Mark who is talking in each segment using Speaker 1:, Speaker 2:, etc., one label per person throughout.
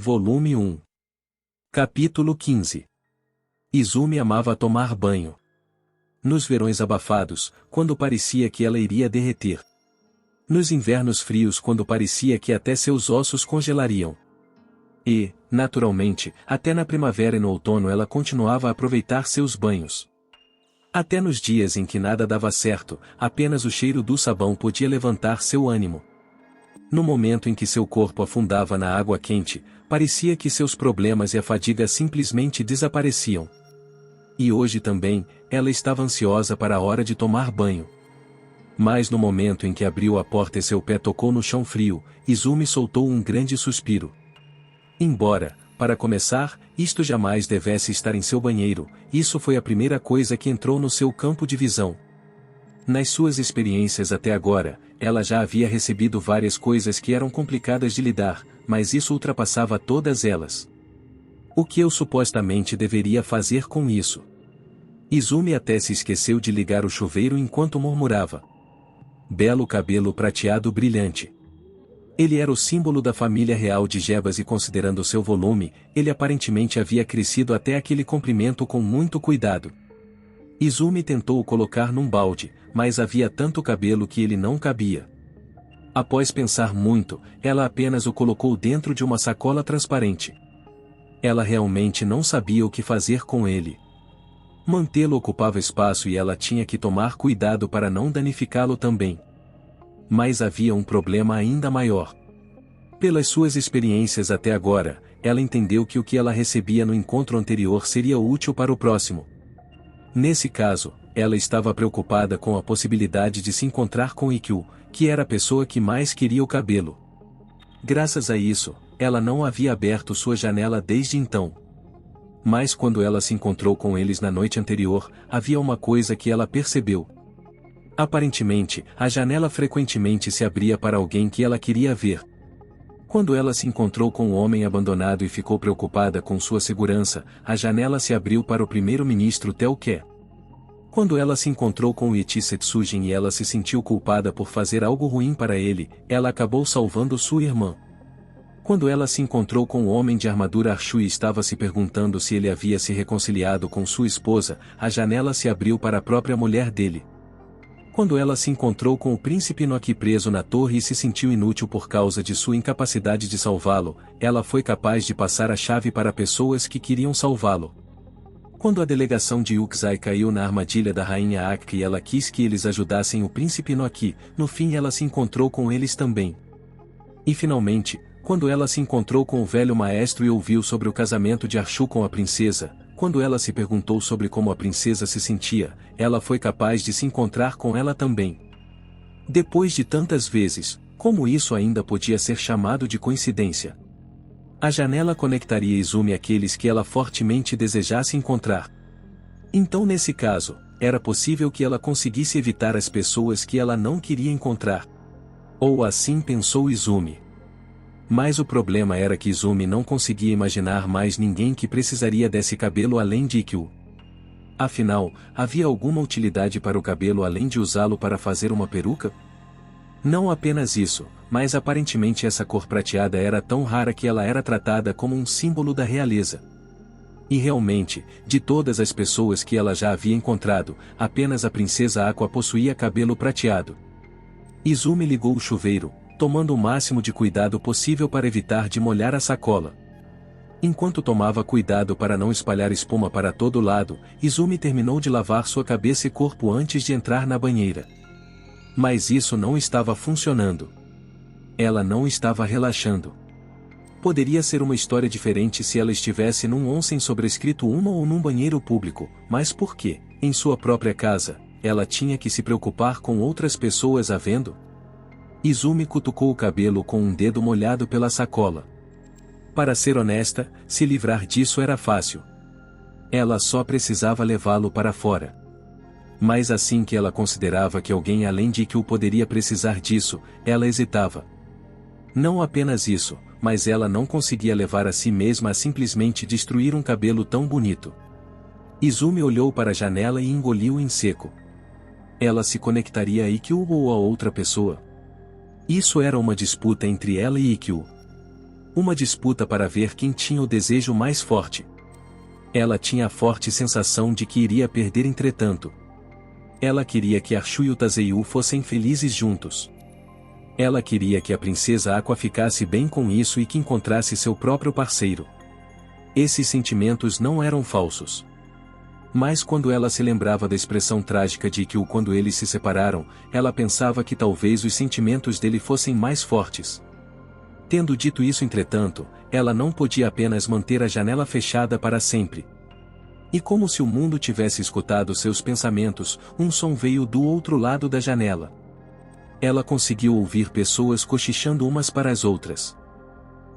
Speaker 1: Volume 1. Capítulo 15. Izumi amava tomar banho. Nos verões abafados, quando parecia que ela iria derreter. Nos invernos frios, quando parecia que até seus ossos congelariam. E, naturalmente, até na primavera e no outono ela continuava a aproveitar seus banhos. Até nos dias em que nada dava certo, apenas o cheiro do sabão podia levantar seu ânimo. No momento em que seu corpo afundava na água quente, parecia que seus problemas e a fadiga simplesmente desapareciam. E hoje também, ela estava ansiosa para a hora de tomar banho. Mas no momento em que abriu a porta e seu pé tocou no chão frio, Izumi soltou um grande suspiro. Embora, para começar, isto jamais devesse estar em seu banheiro, isso foi a primeira coisa que entrou no seu campo de visão. Nas suas experiências até agora, ela já havia recebido várias coisas que eram complicadas de lidar, mas isso ultrapassava todas elas. O que eu supostamente deveria fazer com isso? Izumi até se esqueceu de ligar o chuveiro enquanto murmurava. Belo cabelo prateado brilhante. Ele era o símbolo da família real de Jebas e considerando seu volume, ele aparentemente havia crescido até aquele comprimento com muito cuidado. Izumi tentou o colocar num balde, mas havia tanto cabelo que ele não cabia. Após pensar muito, ela apenas o colocou dentro de uma sacola transparente. Ela realmente não sabia o que fazer com ele. Mantê-lo ocupava espaço e ela tinha que tomar cuidado para não danificá-lo também. Mas havia um problema ainda maior. Pelas suas experiências até agora, ela entendeu que o que ela recebia no encontro anterior seria útil para o próximo. Nesse caso, ela estava preocupada com a possibilidade de se encontrar com Ikkyu, que era a pessoa que mais queria o cabelo. Graças a isso, ela não havia aberto sua janela desde então. Mas quando ela se encontrou com eles na noite anterior, havia uma coisa que ela percebeu. Aparentemente, a janela frequentemente se abria para alguém que ela queria ver. Quando ela se encontrou com o homem abandonado e ficou preocupada com sua segurança, a janela se abriu para o primeiro-ministro Teoke. Quando ela se encontrou com o Ichi Setsujin e ela se sentiu culpada por fazer algo ruim para ele, ela acabou salvando sua irmã. Quando ela se encontrou com o homem de armadura Arshu e estava se perguntando se ele havia se reconciliado com sua esposa, a janela se abriu para a própria mulher dele. Quando ela se encontrou com o príncipe Inoki preso na torre e se sentiu inútil por causa de sua incapacidade de salvá-lo, ela foi capaz de passar a chave para pessoas que queriam salvá-lo. Quando a delegação de Yukzai caiu na armadilha da rainha Akki e ela quis que eles ajudassem o príncipe Inoki, no fim ela se encontrou com eles também. E finalmente, quando ela se encontrou com o velho maestro e ouviu sobre o casamento de Arshu com a princesa, quando ela se perguntou sobre como a princesa se sentia, ela foi capaz de se encontrar com ela também. Depois de tantas vezes, como isso ainda podia ser chamado de coincidência? A janela conectaria Izumi àqueles que ela fortemente desejasse encontrar. Então nesse caso, era possível que ela conseguisse evitar as pessoas que ela não queria encontrar. Ou assim pensou Izumi. Mas o problema era que Izumi não conseguia imaginar mais ninguém que precisaria desse cabelo além de Ikkyu. Afinal, havia alguma utilidade para o cabelo além de usá-lo para fazer uma peruca? Não apenas isso, mas aparentemente essa cor prateada era tão rara que ela era tratada como um símbolo da realeza. E realmente, de todas as pessoas que ela já havia encontrado, apenas a princesa Aqua possuía cabelo prateado. Izumi ligou o chuveiro, tomando o máximo de cuidado possível para evitar de molhar a sacola. Enquanto tomava cuidado para não espalhar espuma para todo lado, Izumi terminou de lavar sua cabeça e corpo antes de entrar na banheira. Mas isso não estava funcionando. Ela não estava relaxando. Poderia ser uma história diferente se ela estivesse num onsen sobrescrito uma ou num banheiro público, mas por quê, em sua própria casa, ela tinha que se preocupar com outras pessoas a vendo? Izumi cutucou o cabelo com um dedo molhado pela sacola. Para ser honesta, se livrar disso era fácil. Ela só precisava levá-lo para fora. Mas assim que ela considerava que alguém além de Ikkyu poderia precisar disso, ela hesitava. Não apenas isso, mas ela não conseguia levar a si mesma a simplesmente destruir um cabelo tão bonito. Izumi olhou para a janela e engoliu em seco. Ela se conectaria a Ikkyu ou a outra pessoa? Isso era uma disputa entre ela e Ikkyu. Uma disputa para ver quem tinha o desejo mais forte. Ela tinha a forte sensação de que iria perder entretanto. Ela queria que Arshu e o Tazeiu fossem felizes juntos. Ela queria que a princesa Aqua ficasse bem com isso e que encontrasse seu próprio parceiro. Esses sentimentos não eram falsos. Mas quando ela se lembrava da expressão trágica de Ikkyu quando eles se separaram, ela pensava que talvez os sentimentos dele fossem mais fortes. Tendo dito isso entretanto, ela não podia apenas manter a janela fechada para sempre. E como se o mundo tivesse escutado seus pensamentos, um som veio do outro lado da janela. Ela conseguiu ouvir pessoas cochichando umas para as outras.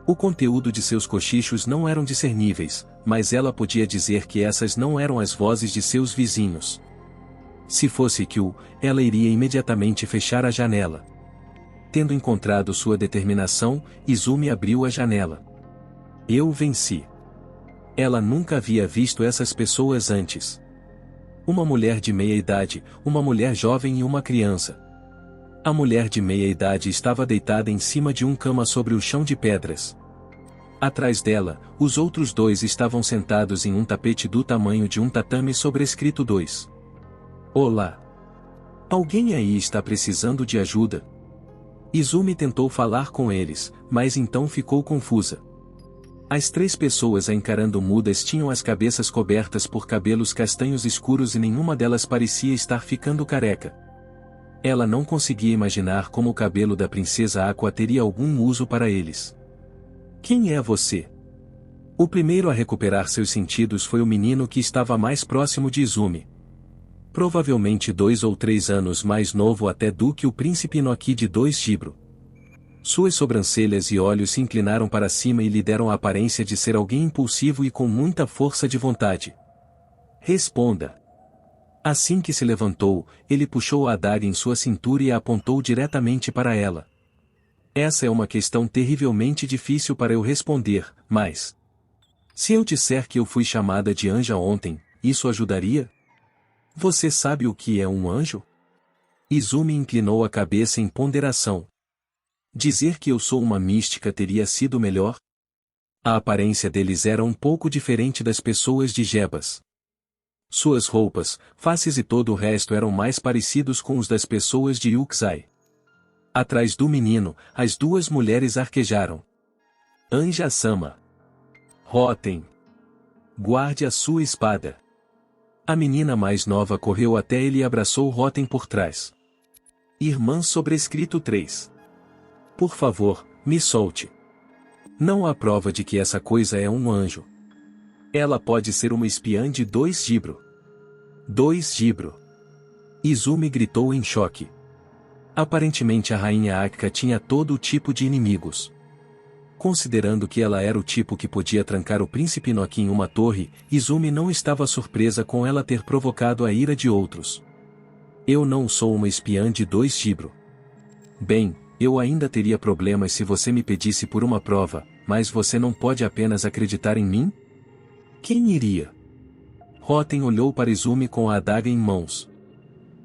Speaker 1: O conteúdo de seus cochichos não eram discerníveis, mas ela podia dizer que essas não eram as vozes de seus vizinhos. Se fosse Ikkyu, ela iria imediatamente fechar a janela. Tendo encontrado sua determinação, Izumi abriu a janela. Eu venci. Ela nunca havia visto essas pessoas antes. Uma mulher de meia idade, uma mulher jovem e uma criança. A mulher de meia idade estava deitada em cima de uma cama sobre o chão de pedras. Atrás dela, os outros dois estavam sentados em um tapete do tamanho de um tatame sobrescrito 2. Olá! Alguém aí está precisando de ajuda? Izumi tentou falar com eles, mas então ficou confusa. As 3 pessoas a encarando mudas tinham as cabeças cobertas por cabelos castanhos escuros e nenhuma delas parecia estar ficando careca. Ela não conseguia imaginar como o cabelo da princesa Aqua teria algum uso para eles. Quem é você? O primeiro a recuperar seus sentidos foi o menino que estava mais próximo de Izumi. Provavelmente 2 ou 3 anos mais novo até do que o príncipe Inoki de 2 Jibro. Suas sobrancelhas e olhos se inclinaram para cima e lhe deram a aparência de ser alguém impulsivo e com muita força de vontade. Responda. Assim que se levantou, ele puxou a adaga em sua cintura e a apontou diretamente para ela. Essa é uma questão terrivelmente difícil para eu responder, mas... Se eu disser que eu fui chamada de anja ontem, isso ajudaria? Você sabe o que é um anjo? Izumi inclinou a cabeça em ponderação. Dizer que eu sou uma mística teria sido melhor? A aparência deles era um pouco diferente das pessoas de Jebas. Suas roupas, faces e todo o resto eram mais parecidos com os das pessoas de Yukusai. Atrás do menino, as 2 mulheres arquejaram. Anja-sama. Rotem. Guarde a sua espada. A menina mais nova correu até ele e abraçou Rotem por trás. Irmã sobrescrito 3. Por favor, me solte. Não há prova de que essa coisa é um anjo. Ela pode ser uma espiã de 2 Jibro. 2 Jibro. Izumi gritou em choque. Aparentemente a rainha Akika tinha todo o tipo de inimigos. Considerando que ela era o tipo que podia trancar o príncipe Inoki em uma torre, Izumi não estava surpresa com ela ter provocado a ira de outros. Eu não sou uma espiã de 2 Jibro. Bem, eu ainda teria problemas se você me pedisse por uma prova, mas você não pode apenas acreditar em mim? Quem iria? Rotem olhou para Izumi com a adaga em mãos.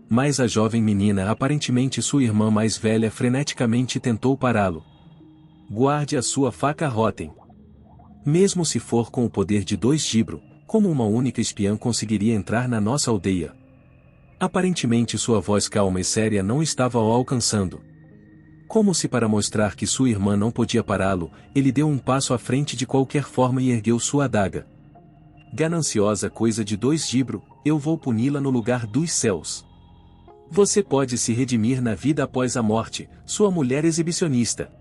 Speaker 1: Mas a jovem menina, aparentemente sua irmã mais velha, freneticamente tentou pará-lo. Guarde a sua faca, Rotem. Mesmo se for com o poder de 2 Jibro, como uma única espiã conseguiria entrar na nossa aldeia? Aparentemente sua voz calma e séria não estava o alcançando. Como se para mostrar que sua irmã não podia pará-lo, ele deu um passo à frente de qualquer forma e ergueu sua adaga. Gananciosa coisa de 2 Jibro, eu vou puni-la no lugar dos céus. Você pode se redimir na vida após a morte, sua mulher exibicionista.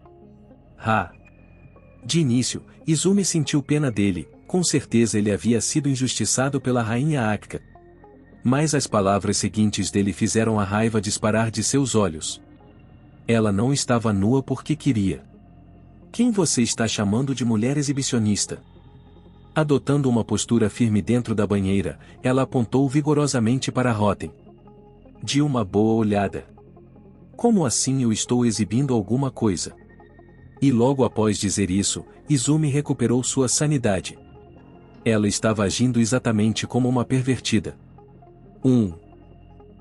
Speaker 1: De início, Izumi sentiu pena dele, com certeza ele havia sido injustiçado pela rainha Akika. Mas as palavras seguintes dele fizeram a raiva disparar de seus olhos. Ela não estava nua porque queria. Quem você está chamando de mulher exibicionista? Adotando uma postura firme dentro da banheira, ela apontou vigorosamente para Rotem. De uma boa olhada. Como assim eu estou exibindo alguma coisa? E logo após dizer isso, Izumi recuperou sua sanidade. Ela estava agindo exatamente como uma pervertida.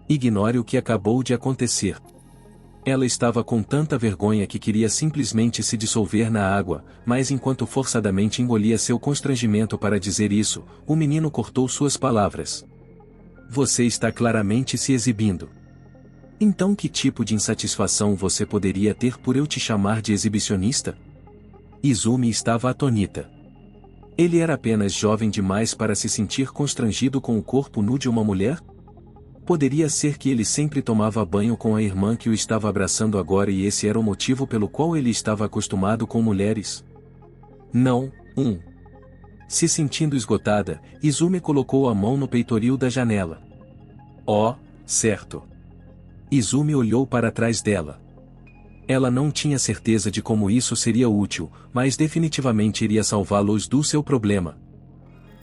Speaker 1: Ignore o que acabou de acontecer. Ela estava com tanta vergonha que queria simplesmente se dissolver na água, mas enquanto forçadamente engolia seu constrangimento para dizer isso, o menino cortou suas palavras. Você está claramente se exibindo. Então que tipo de insatisfação você poderia ter por eu te chamar de exibicionista? Izumi estava atônita. Ele era apenas jovem demais para se sentir constrangido com o corpo nu de uma mulher? Poderia ser que ele sempre tomava banho com a irmã que o estava abraçando agora e esse era o motivo pelo qual ele estava acostumado com mulheres? Não. Se sentindo esgotada, Izumi colocou a mão no peitoril da janela. Oh, certo. Izumi olhou para trás dela. Ela não tinha certeza de como isso seria útil, mas definitivamente iria salvá-los do seu problema.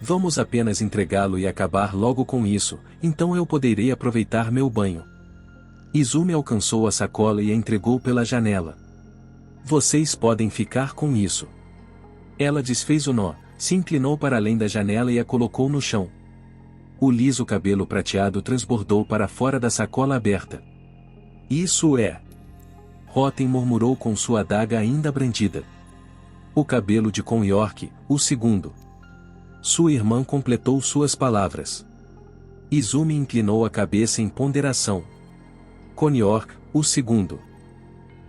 Speaker 1: Vamos apenas entregá-lo e acabar logo com isso, então eu poderei aproveitar meu banho. Izumi alcançou a sacola e a entregou pela janela. Vocês podem ficar com isso. Ela desfez o nó, se inclinou para além da janela e a colocou no chão. O liso cabelo prateado transbordou para fora da sacola aberta. Isso é. Rotem murmurou com sua adaga ainda brandida. O cabelo de Conyork, o segundo. Sua irmã completou suas palavras. Izumi inclinou a cabeça em ponderação. Conyork, o segundo.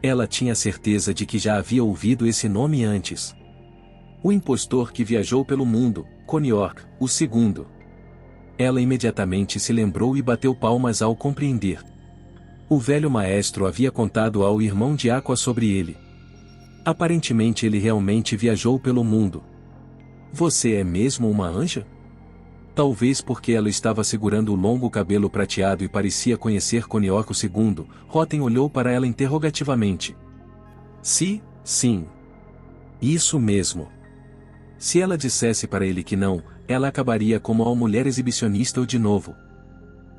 Speaker 1: Ela tinha certeza de que já havia ouvido esse nome antes. O impostor que viajou pelo mundo, Conyork, o segundo. Ela imediatamente se lembrou e bateu palmas ao compreender. O velho maestro havia contado ao irmão de Aqua sobre ele. Aparentemente ele realmente viajou pelo mundo. Você é mesmo uma anja? Talvez porque ela estava segurando o longo cabelo prateado e parecia conhecer Conyork II, Rotem olhou para ela interrogativamente. Sim. Isso mesmo. Se ela dissesse para ele que não, ela acabaria como a mulher exibicionista de novo.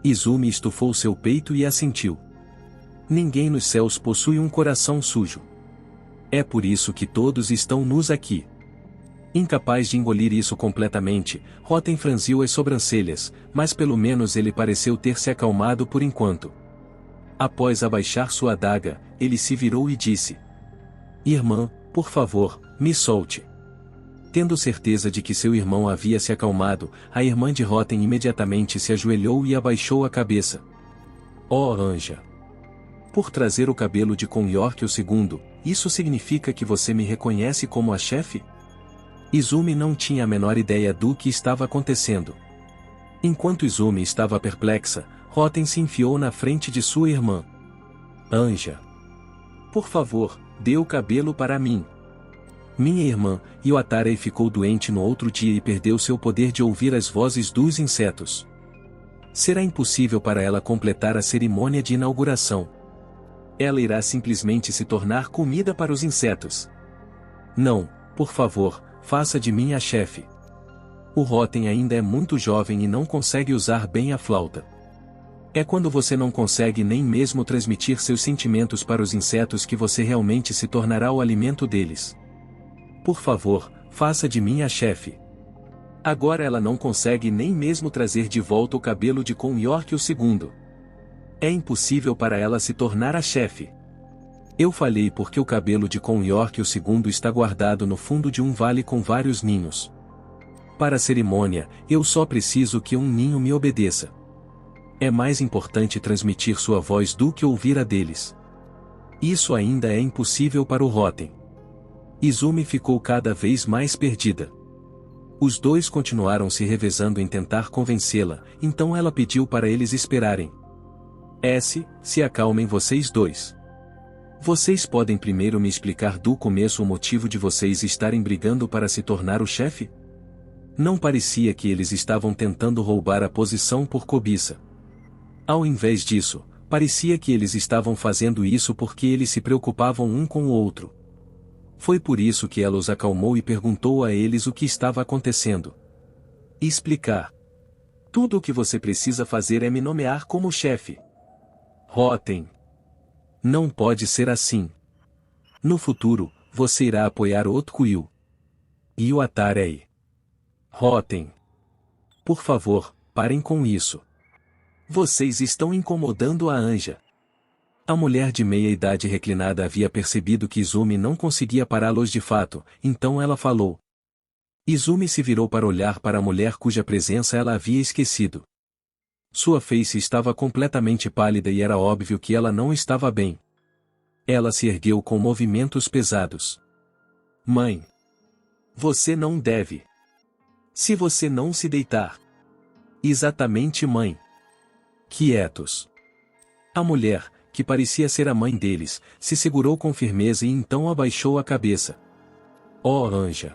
Speaker 1: Izumi estufou seu peito e assentiu. Ninguém nos céus possui um coração sujo. É por isso que todos estão nus aqui. Incapaz de engolir isso completamente, Rotem franziu as sobrancelhas, mas pelo menos ele pareceu ter se acalmado por enquanto. Após abaixar sua adaga, ele se virou e disse: Irmã, por favor, me solte. Tendo certeza de que seu irmão havia se acalmado, a irmã de Rotem imediatamente se ajoelhou e abaixou a cabeça. Oh anja! Por trazer o cabelo de Conyork II, isso significa que você me reconhece como a chefe? Izumi não tinha a menor ideia do que estava acontecendo. Enquanto Izumi estava perplexa, Rotem se enfiou na frente de sua irmã. Anja! Por favor, dê o cabelo para mim. Minha irmã, Yotarei ficou doente no outro dia e perdeu seu poder de ouvir as vozes dos insetos. Será impossível para ela completar a cerimônia de inauguração. Ela irá simplesmente se tornar comida para os insetos. Não, por favor, faça de mim a chefe. O Rotem ainda é muito jovem e não consegue usar bem a flauta. É quando você não consegue nem mesmo transmitir seus sentimentos para os insetos que você realmente se tornará o alimento deles. Por favor, faça de mim a chefe. Agora ela não consegue nem mesmo trazer de volta o cabelo de Conyork II. É impossível para ela se tornar a chefe. Eu falei porque o cabelo de Conyork II está guardado no fundo de um vale com vários ninhos. Para a cerimônia, eu só preciso que um ninho me obedeça. É mais importante transmitir sua voz do que ouvir a deles. Isso ainda é impossível para o Rotem. Izumi ficou cada vez mais perdida. Os dois continuaram se revezando em tentar convencê-la, então ela pediu para eles esperarem. Se acalmem vocês dois. Vocês podem primeiro me explicar do começo o motivo de vocês estarem brigando para se tornar o chefe? Não parecia que eles estavam tentando roubar a posição por cobiça. Ao invés disso, parecia que eles estavam fazendo isso porque eles se preocupavam um com o outro. Foi por isso que ela os acalmou e perguntou a eles o que estava acontecendo. Explicar. Tudo o que você precisa fazer é me nomear como chefe. Rotem. Não pode ser assim. No futuro, você irá apoiar Otkuil. E o Atarei. Rotem. Por favor, parem com isso. Vocês estão incomodando a anja. A mulher de meia-idade reclinada havia percebido que Izumi não conseguia pará-los de fato, então ela falou. Izumi se virou para olhar para a mulher cuja presença ela havia esquecido. Sua face estava completamente pálida e era óbvio que ela não estava bem. Ela se ergueu com movimentos pesados. Mãe! Você não deve. Se você não se deitar. Exatamente, mãe. Quietos. A mulher, que parecia ser a mãe deles, se segurou com firmeza e então abaixou a cabeça. Oh, Anja!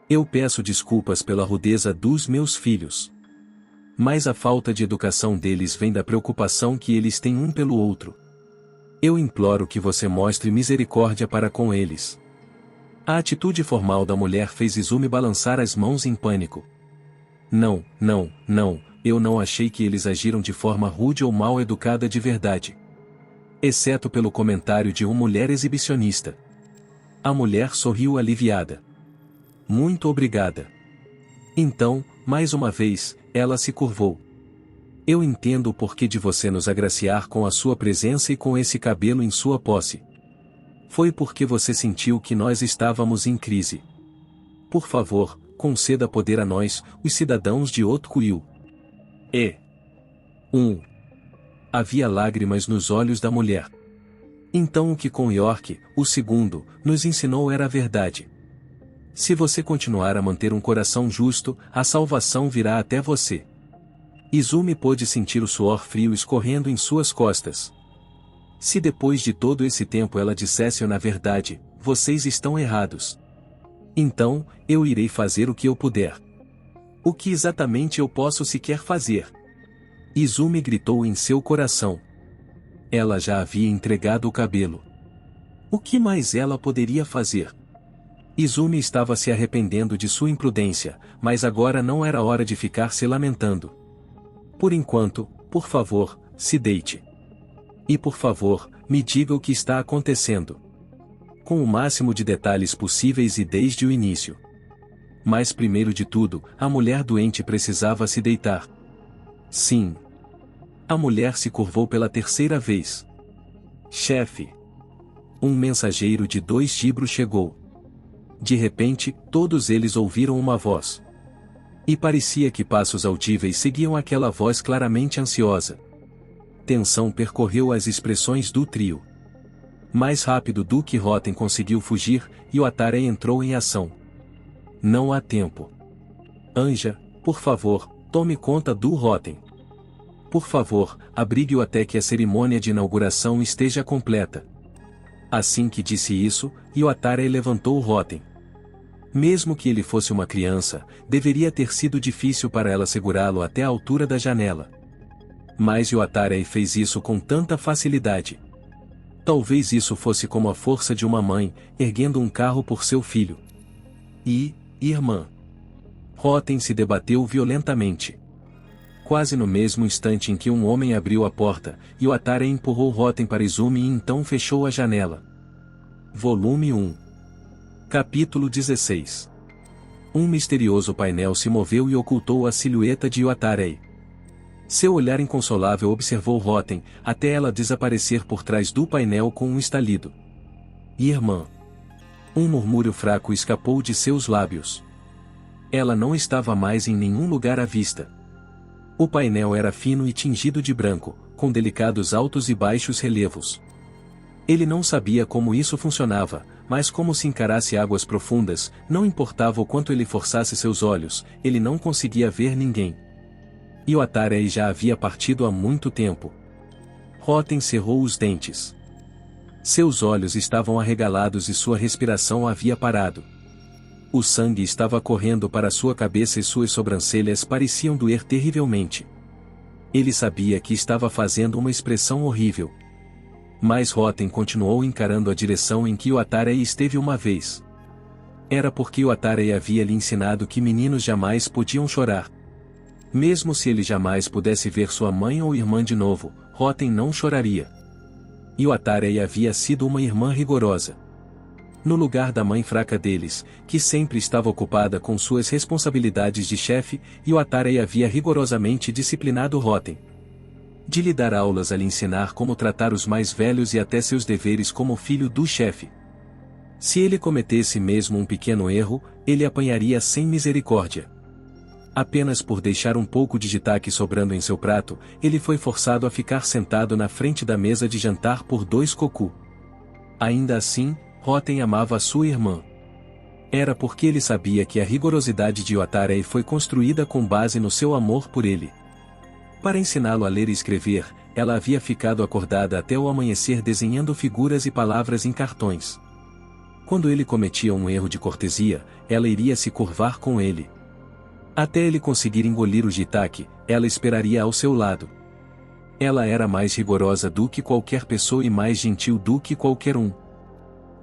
Speaker 1: Eu peço desculpas pela rudeza dos meus filhos. Mas a falta de educação deles vem da preocupação que eles têm um pelo outro. Eu imploro que você mostre misericórdia para com eles. A atitude formal da mulher fez Izumi balançar as mãos em pânico. Não, eu não achei que eles agiram de forma rude ou mal educada de verdade. Exceto pelo comentário de uma mulher exibicionista. A mulher sorriu aliviada. Muito obrigada. Então, mais uma vez, ela se curvou. Eu entendo o porquê de você nos agraciar com a sua presença e com esse cabelo em sua posse. Foi porque você sentiu que nós estávamos em crise. Por favor, conceda poder a nós, os cidadãos de Otkuil. Havia lágrimas nos olhos da mulher. Então o que com York, o segundo, nos ensinou era a verdade. Se você continuar a manter um coração justo, a salvação virá até você. Izumi pôde sentir o suor frio escorrendo em suas costas. Se depois de todo esse tempo ela dissesse na verdade, vocês estão errados. Então, eu irei fazer o que eu puder. O que exatamente eu posso sequer fazer? Izumi gritou em seu coração. Ela já havia entregado o cabelo. O que mais ela poderia fazer? Izumi estava se arrependendo de sua imprudência, mas agora não era hora de ficar se lamentando. Por enquanto, por favor, se deite. E por favor, me diga o que está acontecendo. Com o máximo de detalhes possíveis e desde o início. Mas primeiro de tudo, a mulher doente precisava se deitar. Sim. A mulher se curvou pela terceira vez. Chefe. Um mensageiro de 2 gibros chegou. De repente, todos eles ouviram uma voz. E parecia que passos audíveis seguiam aquela voz claramente ansiosa. Tensão percorreu as expressões do trio. Mais rápido do que Rotem conseguiu fugir, e o Atare entrou em ação. Não há tempo. Anja, por favor, tome conta do Rotem. Por favor, abrigue-o até que a cerimônia de inauguração esteja completa. Assim que disse isso, Iwatare levantou o Rotem. Mesmo que ele fosse uma criança, deveria ter sido difícil para ela segurá-lo até a altura da janela. Mas Iwatare fez isso com tanta facilidade. Talvez isso fosse como a força de uma mãe, erguendo um carro por seu filho. Irmã. Rotem se debateu violentamente. Quase no mesmo instante em que um homem abriu a porta, Iwatare empurrou Rotem para Izumi e então fechou a janela. Volume 1. Capítulo 16. Um misterioso painel se moveu e ocultou a silhueta de Iwatare. Seu olhar inconsolável observou Rotem, até ela desaparecer por trás do painel com um estalido. Irmã. Um murmúrio fraco escapou de seus lábios. Ela não estava mais em nenhum lugar à vista. O painel era fino e tingido de branco, com delicados altos e baixos relevos. Ele não sabia como isso funcionava, mas como se encarasse águas profundas, não importava o quanto ele forçasse seus olhos, ele não conseguia ver ninguém. Iwatare já havia partido há muito tempo. Rotem cerrou os dentes. Seus olhos estavam arregalados e sua respiração havia parado. O sangue estava correndo para sua cabeça e suas sobrancelhas pareciam doer terrivelmente. Ele sabia que estava fazendo uma expressão horrível. Mas Rotem continuou encarando a direção em que Iwatare esteve uma vez. Era porque Iwatare havia lhe ensinado que meninos jamais podiam chorar. Mesmo se ele jamais pudesse ver sua mãe ou irmã de novo, Rotem não choraria. Iwatare havia sido uma irmã rigorosa. No lugar da mãe fraca deles, que sempre estava ocupada com suas responsabilidades de chefe, Iwatare havia rigorosamente disciplinado Rotem. de lhe dar aulas a lhe ensinar como tratar os mais velhos e até seus deveres como filho do chefe. Se ele cometesse mesmo um pequeno erro, ele apanharia sem misericórdia. Apenas por deixar um pouco de jitaque sobrando em seu prato, ele foi forçado a ficar sentado na frente da mesa de jantar por 2 koku. Ainda assim, Roten amava sua irmã. Era porque ele sabia que a rigorosidade de Otarei foi construída com base no seu amor por ele. Para ensiná-lo a ler e escrever, ela havia ficado acordada até o amanhecer desenhando figuras e palavras em cartões. Quando ele cometia um erro de cortesia, ela iria se curvar com ele. Até ele conseguir engolir o jitaque, ela esperaria ao seu lado. Ela era mais rigorosa do que qualquer pessoa e mais gentil do que qualquer um.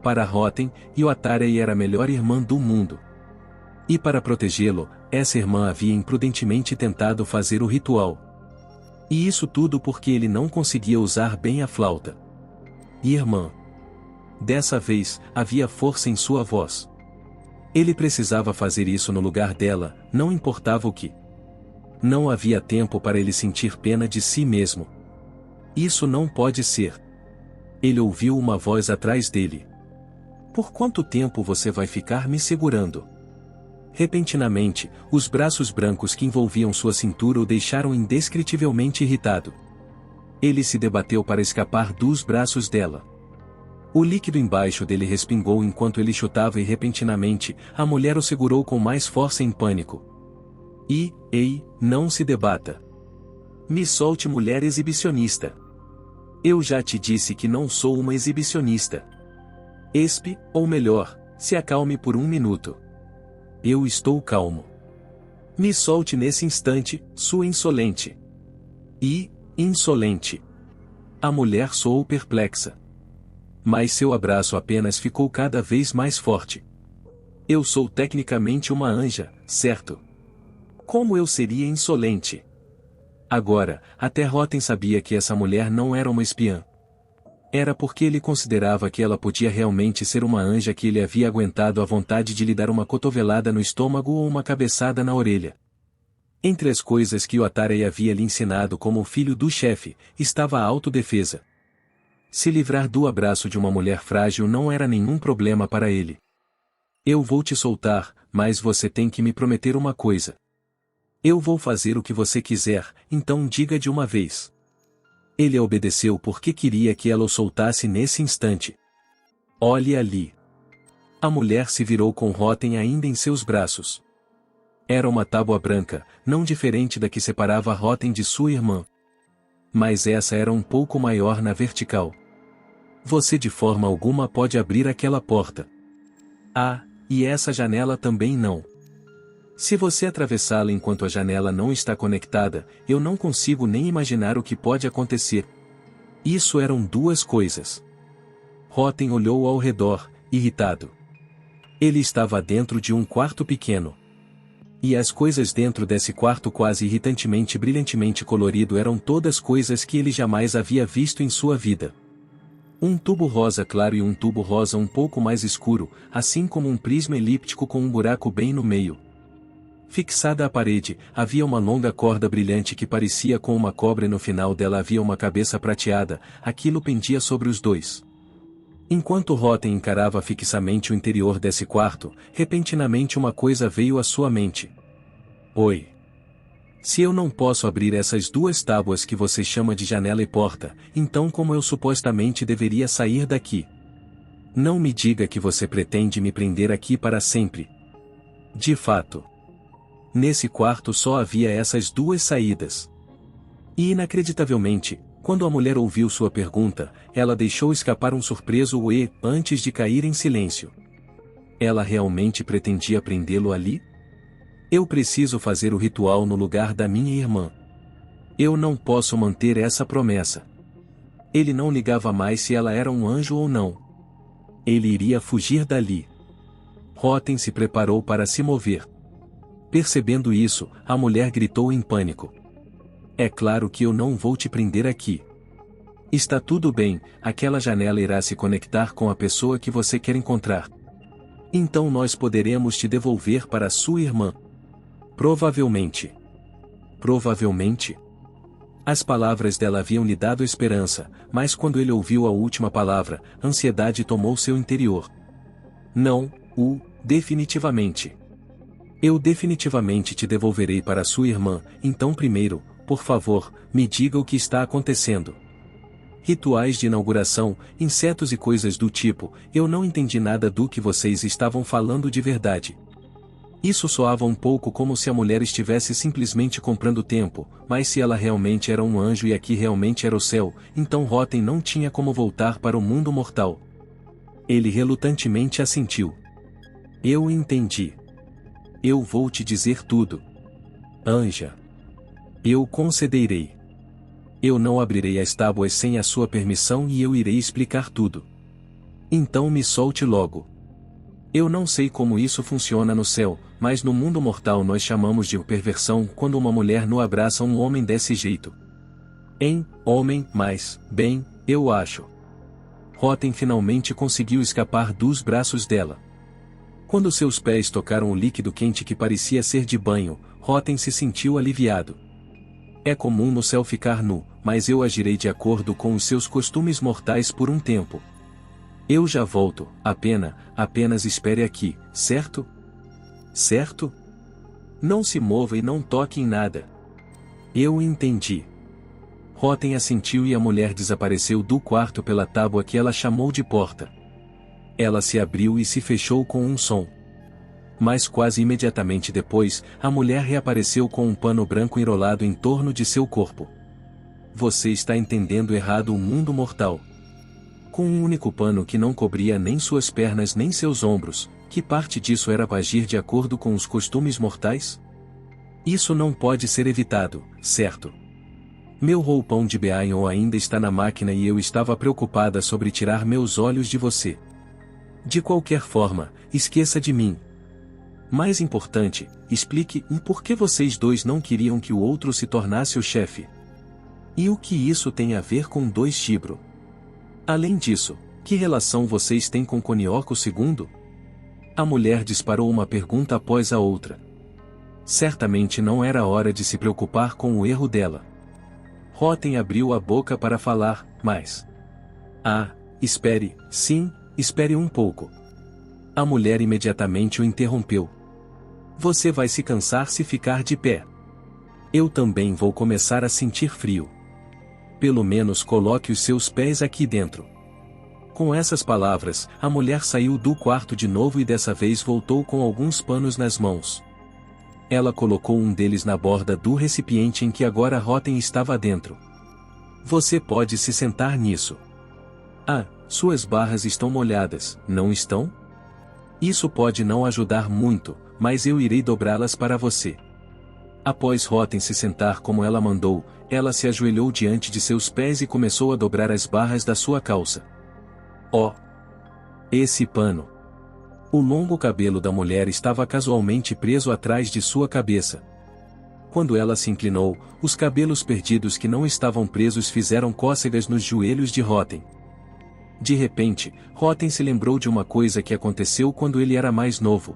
Speaker 1: Para Roten, Otarei era a melhor irmã do mundo. E para protegê-lo, essa irmã havia imprudentemente tentado fazer o ritual. E isso tudo porque ele não conseguia usar bem a flauta. Irmã. Dessa vez, havia força em sua voz. Ele precisava fazer isso no lugar dela, não importava o que. Não havia tempo para ele sentir pena de si mesmo. Isso não pode ser. Ele ouviu uma voz atrás dele. Por quanto tempo você vai ficar me segurando? Repentinamente, os braços brancos que envolviam sua cintura o deixaram indescritivelmente irritado. Ele se debateu para escapar dos braços dela. O líquido embaixo dele respingou enquanto ele chutava e repentinamente, a mulher o segurou com mais força em pânico. Ei, não se debata. Me solte, mulher exibicionista. Eu já te disse que não sou uma exibicionista. Ou melhor, se acalme por 1 minuto. Eu estou calmo. Me solte nesse instante, sua insolente. Insolente. A mulher soou perplexa. Mas seu abraço apenas ficou cada vez mais forte. Eu sou tecnicamente uma anja, certo? Como eu seria insolente? Agora, até Roten sabia que essa mulher não era uma espiã. Era porque ele considerava que ela podia realmente ser uma anja que ele havia aguentado a vontade de lhe dar uma cotovelada no estômago ou uma cabeçada na orelha. Entre as coisas que Otarei havia lhe ensinado como filho do chefe, estava a autodefesa. Se livrar do abraço de uma mulher frágil não era nenhum problema para ele. Eu vou te soltar, mas você tem que me prometer uma coisa. Eu vou fazer o que você quiser, então diga de uma vez. Ele obedeceu porque queria que ela o soltasse nesse instante. Olhe ali. A mulher se virou com Roten ainda em seus braços. Era uma tábua branca, não diferente da que separava Roten de sua irmã. Mas essa era um pouco maior na vertical. Você de forma alguma pode abrir aquela porta. E essa janela também não. Se você atravessá-la enquanto a janela não está conectada, eu não consigo nem imaginar o que pode acontecer. Isso eram 2 coisas. Roten olhou ao redor, irritado. Ele estava dentro de um quarto pequeno. E as coisas dentro desse quarto quase irritantemente brilhantemente colorido eram todas coisas que ele jamais havia visto em sua vida. Um tubo rosa claro e um tubo rosa um pouco mais escuro, assim como um prisma elíptico com um buraco bem no meio. Fixada à parede, havia uma longa corda brilhante que parecia com uma cobra e no final dela havia uma cabeça prateada, aquilo pendia sobre os 2. Enquanto Roten encarava fixamente o interior desse quarto, repentinamente uma coisa veio à sua mente. Oi. Se eu não posso abrir essas 2 tábuas que você chama de janela e porta, então como eu supostamente deveria sair daqui? Não me diga que você pretende me prender aqui para sempre. De fato. Nesse quarto só havia essas 2 saídas. E inacreditavelmente, quando a mulher ouviu sua pergunta, ela deixou escapar um surpreso "Ué" antes de cair em silêncio. Ela realmente pretendia prendê-lo ali? Eu preciso fazer o ritual no lugar da minha irmã. Eu não posso manter essa promessa. Ele não ligava mais se ela era um anjo ou não. Ele iria fugir dali. Roten se preparou para se mover. Percebendo isso, a mulher gritou em pânico. É claro que eu não vou te prender aqui. Está tudo bem, aquela janela irá se conectar com a pessoa que você quer encontrar. Então nós poderemos te devolver para sua irmã. Provavelmente. Provavelmente? As palavras dela haviam lhe dado esperança, mas quando ele ouviu a última palavra, ansiedade tomou seu interior. Não, definitivamente. Eu definitivamente te devolverei para sua irmã, então primeiro, por favor, me diga o que está acontecendo. Rituais de inauguração, insetos e coisas do tipo, eu não entendi nada do que vocês estavam falando de verdade. Isso soava um pouco como se a mulher estivesse simplesmente comprando tempo, mas se ela realmente era um anjo e aqui realmente era o céu, então Rotem não tinha como voltar para o mundo mortal. Ele relutantemente assentiu. Eu entendi. Eu vou te dizer tudo. Anja. Eu concederei. Eu não abrirei as tábuas sem a sua permissão e eu irei explicar tudo. Então me solte logo. Eu não sei como isso funciona no céu, mas no mundo mortal nós chamamos de perversão quando uma mulher não abraça um homem desse jeito. Homem, mas, bem, eu acho. Rotem finalmente conseguiu escapar dos braços dela. Quando seus pés tocaram o líquido quente que parecia ser de banho, Rotem se sentiu aliviado. É comum no céu ficar nu, mas eu agirei de acordo com os seus costumes mortais por um tempo. Eu já volto, apenas espere aqui, certo? Certo? Não se mova e não toque em nada. Eu entendi. Rotem assentiu e a mulher desapareceu do quarto pela tábua que ela chamou de porta. Ela se abriu e se fechou com um som. Mas quase imediatamente depois, a mulher reapareceu com um pano branco enrolado em torno de seu corpo. Você está entendendo errado o mundo mortal. Com um único pano que não cobria nem suas pernas nem seus ombros, que parte disso era para agir de acordo com os costumes mortais? Isso não pode ser evitado, certo? Meu roupão de Beaion ainda está na máquina e eu estava preocupada sobre tirar meus olhos de você. De qualquer forma, esqueça de mim. Mais importante, explique por que vocês dois não queriam que o outro se tornasse o chefe. E o que isso tem a ver com 2 Chibro? Além disso, que relação vocês têm com Conioco II? A mulher disparou uma pergunta após a outra. Certamente não era hora de se preocupar com o erro dela. Rotem abriu a boca para falar, mas... espere, sim, espere um pouco. A mulher imediatamente o interrompeu. Você vai se cansar se ficar de pé. Eu também vou começar a sentir frio. Pelo menos coloque os seus pés aqui dentro. Com essas palavras, a mulher saiu do quarto de novo e dessa vez voltou com alguns panos nas mãos. Ela colocou um deles na borda do recipiente em que agora Rotem estava dentro. Você pode se sentar nisso. Suas barras estão molhadas, não estão? Isso pode não ajudar muito, mas eu irei dobrá-las para você. Após Rotem se sentar como ela mandou, ela se ajoelhou diante de seus pés e começou a dobrar as barras da sua calça. Esse pano! O longo cabelo da mulher estava casualmente preso atrás de sua cabeça. Quando ela se inclinou, os cabelos perdidos que não estavam presos fizeram cócegas nos joelhos de Rotem. De repente, Rotem se lembrou de uma coisa que aconteceu quando ele era mais novo.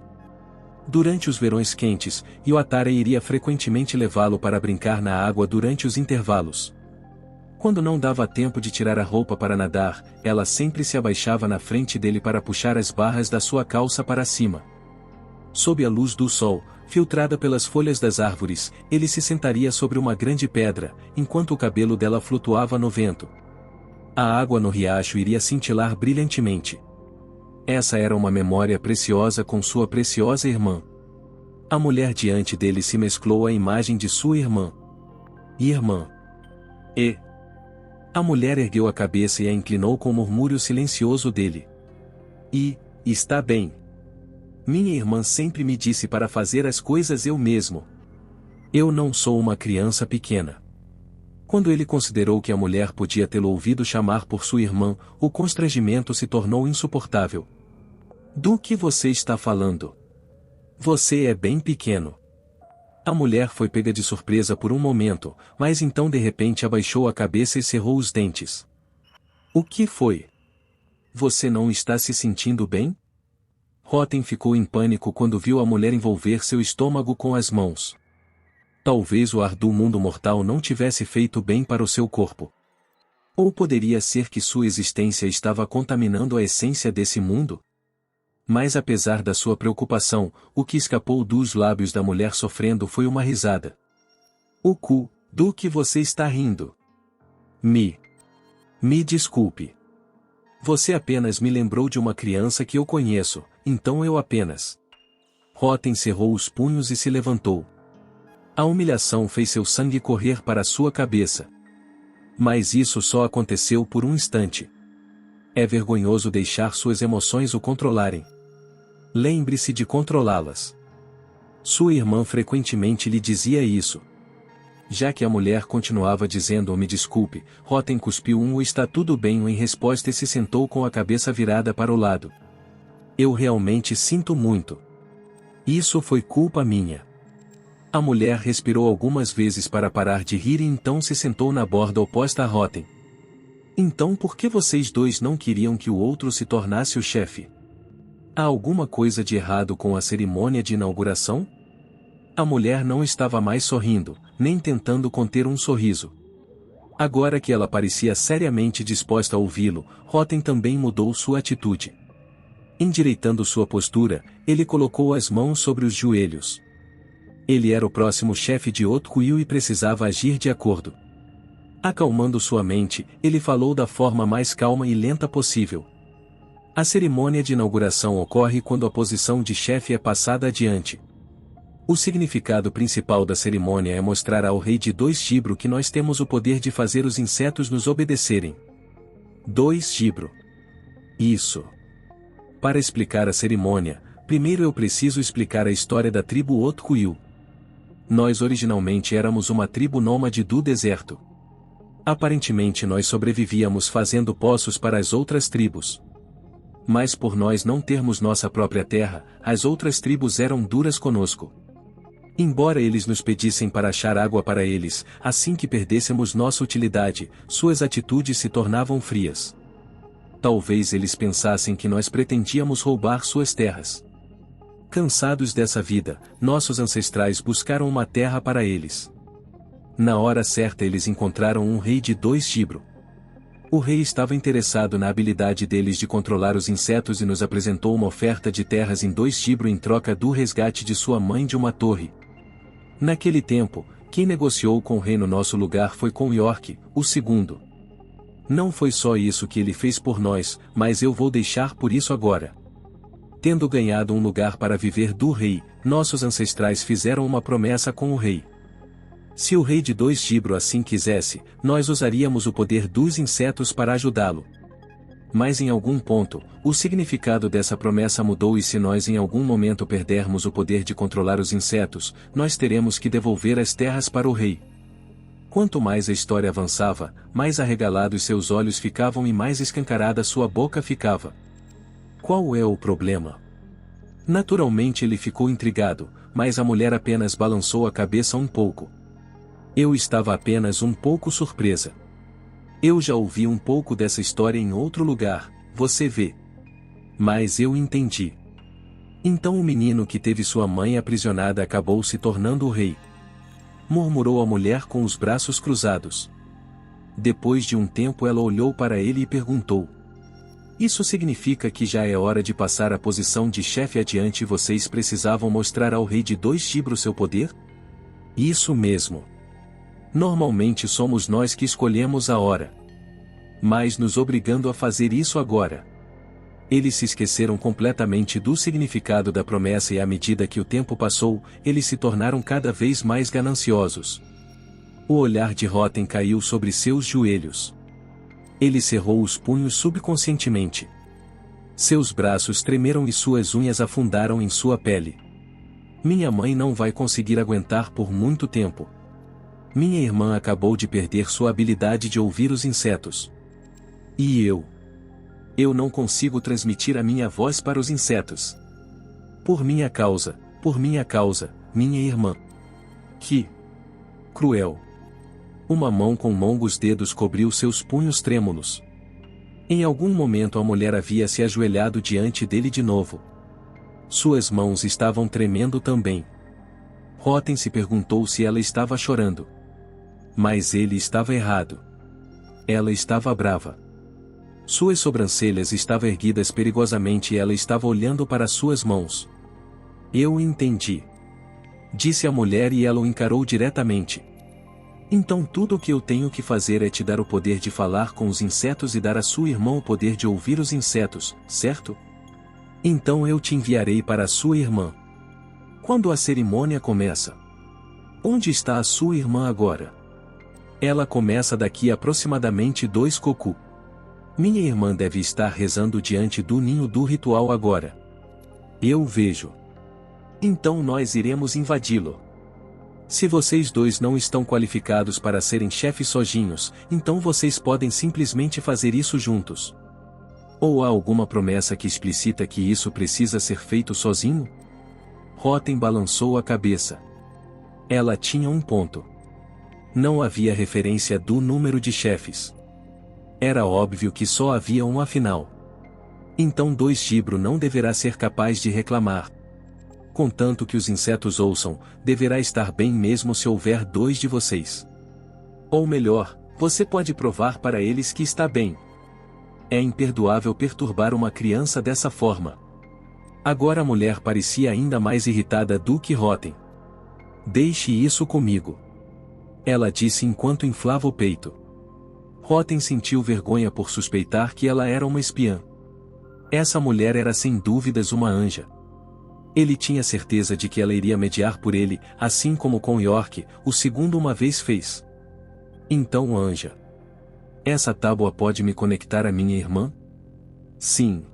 Speaker 1: Durante os verões quentes, Yoatara iria frequentemente levá-lo para brincar na água durante os intervalos. Quando não dava tempo de tirar a roupa para nadar, ela sempre se abaixava na frente dele para puxar as barras da sua calça para cima. Sob a luz do sol, filtrada pelas folhas das árvores, ele se sentaria sobre uma grande pedra, enquanto o cabelo dela flutuava no vento. A água no riacho iria cintilar brilhantemente. Essa era uma memória preciosa com sua preciosa irmã. A mulher diante dele se mesclou à imagem de sua irmã. Irmã. A mulher ergueu a cabeça e a inclinou com o murmúrio silencioso dele. Está bem. Minha irmã sempre me disse para fazer as coisas eu mesmo. Eu não sou uma criança pequena. Quando ele considerou que a mulher podia tê-lo ouvido chamar por sua irmã, o constrangimento se tornou insuportável. Do que você está falando? Você é bem pequeno. A mulher foi pega de surpresa por um momento, mas então de repente abaixou a cabeça e cerrou os dentes. O que foi? Você não está se sentindo bem? Rotem ficou em pânico quando viu a mulher envolver seu estômago com as mãos. Talvez o ar do mundo mortal não tivesse feito bem para o seu corpo. Ou poderia ser que sua existência estava contaminando a essência desse mundo? Mas apesar da sua preocupação, o que escapou dos lábios da mulher sofrendo foi uma risada. O cu, do que você está rindo? Me desculpe. Você apenas me lembrou de uma criança que eu conheço, então eu apenas... Rotem cerrou os punhos e se levantou. A humilhação fez seu sangue correr para sua cabeça. Mas isso só aconteceu por um instante. É vergonhoso deixar suas emoções o controlarem. Lembre-se de controlá-las. Sua irmã frequentemente lhe dizia isso. Já que a mulher continuava dizendo me desculpe, Rotem cuspiu o está tudo bem em resposta e se sentou com a cabeça virada para o lado. Eu realmente sinto muito. Isso foi culpa minha. A mulher respirou algumas vezes para parar de rir e então se sentou na borda oposta a Rotem. Então por que vocês dois não queriam que o outro se tornasse o chefe? Há alguma coisa de errado com a cerimônia de inauguração? A mulher não estava mais sorrindo, nem tentando conter um sorriso. Agora que ela parecia seriamente disposta a ouvi-lo, Rotem também mudou sua atitude. Endireitando sua postura, ele colocou as mãos sobre os joelhos. Ele era o próximo chefe de Otkuil e precisava agir de acordo. Acalmando sua mente, ele falou da forma mais calma e lenta possível. A cerimônia de inauguração ocorre quando a posição de chefe é passada adiante. O significado principal da cerimônia é mostrar ao rei de 2 Gibro que nós temos o poder de fazer os insetos nos obedecerem. 2 Gibro. Isso. Para explicar a cerimônia, primeiro eu preciso explicar a história da tribo Otkuil. Nós originalmente éramos uma tribo nômade do deserto. Aparentemente nós sobrevivíamos fazendo poços para as outras tribos. Mas por nós não termos nossa própria terra, as outras tribos eram duras conosco. Embora eles nos pedissem para achar água para eles, assim que perdêssemos nossa utilidade, suas atitudes se tornavam frias. Talvez eles pensassem que nós pretendíamos roubar suas terras. Cansados dessa vida, nossos ancestrais buscaram uma terra para eles. Na hora certa eles encontraram um rei de 2 Gibro. O rei estava interessado na habilidade deles de controlar os insetos e nos apresentou uma oferta de terras em 2 Gibro em troca do resgate de sua mãe de uma torre. Naquele tempo, quem negociou com o rei no nosso lugar foi com York, o segundo. Não foi só isso que ele fez por nós, mas eu vou deixar por isso agora. Tendo ganhado um lugar para viver do rei, nossos ancestrais fizeram uma promessa com o rei. Se o rei de 2 Gibro assim quisesse, nós usaríamos o poder dos insetos para ajudá-lo. Mas em algum ponto, o significado dessa promessa mudou e se nós em algum momento perdermos o poder de controlar os insetos, nós teremos que devolver as terras para o rei. Quanto mais a história avançava, mais arregalados seus olhos ficavam e mais escancarada sua boca ficava. Qual é o problema? Naturalmente ele ficou intrigado, mas a mulher apenas balançou a cabeça um pouco. Eu estava apenas um pouco surpresa. Eu já ouvi um pouco dessa história em outro lugar, você vê. Mas eu entendi. Então o menino que teve sua mãe aprisionada acabou se tornando o rei. Murmurou a mulher com os braços cruzados. Depois de um tempo ela olhou para ele e perguntou. Isso significa que já é hora de passar a posição de chefe adiante e vocês precisavam mostrar ao rei de 2 Gibro seu poder? Isso mesmo. Normalmente somos nós que escolhemos a hora. Mas nos obrigando a fazer isso agora. Eles se esqueceram completamente do significado da promessa e à medida que o tempo passou, eles se tornaram cada vez mais gananciosos. O olhar de Rotem caiu sobre seus joelhos. Ele cerrou os punhos subconscientemente. Seus braços tremeram e suas unhas afundaram em sua pele. Minha mãe não vai conseguir aguentar por muito tempo. Minha irmã acabou de perder sua habilidade de ouvir os insetos. E eu? Eu não consigo transmitir a minha voz para os insetos. Por minha causa, minha irmã. Que cruel. Uma mão com longos dedos cobriu seus punhos trêmulos. Em algum momento a mulher havia se ajoelhado diante dele de novo. Suas mãos estavam tremendo também. Rotem se perguntou se ela estava chorando. Mas ele estava errado. Ela estava brava. Suas sobrancelhas estavam erguidas perigosamente e ela estava olhando para suas mãos. Eu entendi. Disse a mulher e ela o encarou diretamente. Então tudo o que eu tenho que fazer é te dar o poder de falar com os insetos e dar a sua irmã o poder de ouvir os insetos, certo? Então eu te enviarei para a sua irmã. Quando a cerimônia começa? Onde está a sua irmã agora? Ela começa daqui a aproximadamente 2 cocu. Minha irmã deve estar rezando diante do ninho do ritual agora. Eu vejo. Então nós iremos invadi-lo. Se vocês dois não estão qualificados para serem chefes sozinhos, então vocês podem simplesmente fazer isso juntos. Ou há alguma promessa que explicita que isso precisa ser feito sozinho? Rotem balançou a cabeça. Ela tinha um ponto. Não havia referência do número de chefes. Era óbvio que só havia um afinal. Então 2 Gibro não deverá ser capaz de reclamar. Contanto que os insetos ouçam, deverá estar bem mesmo se houver 2 de vocês. Ou melhor, você pode provar para eles que está bem. É imperdoável perturbar uma criança dessa forma. Agora a mulher parecia ainda mais irritada do que Rotem. Deixe isso comigo. Ela disse enquanto inflava o peito. Rotem sentiu vergonha por suspeitar que ela era uma espiã. Essa mulher era sem dúvidas uma anja. Ele tinha certeza de que ela iria mediar por ele, assim como com York, o segundo uma vez fez. Então anja. Essa tábua pode me conectar à minha irmã? Sim.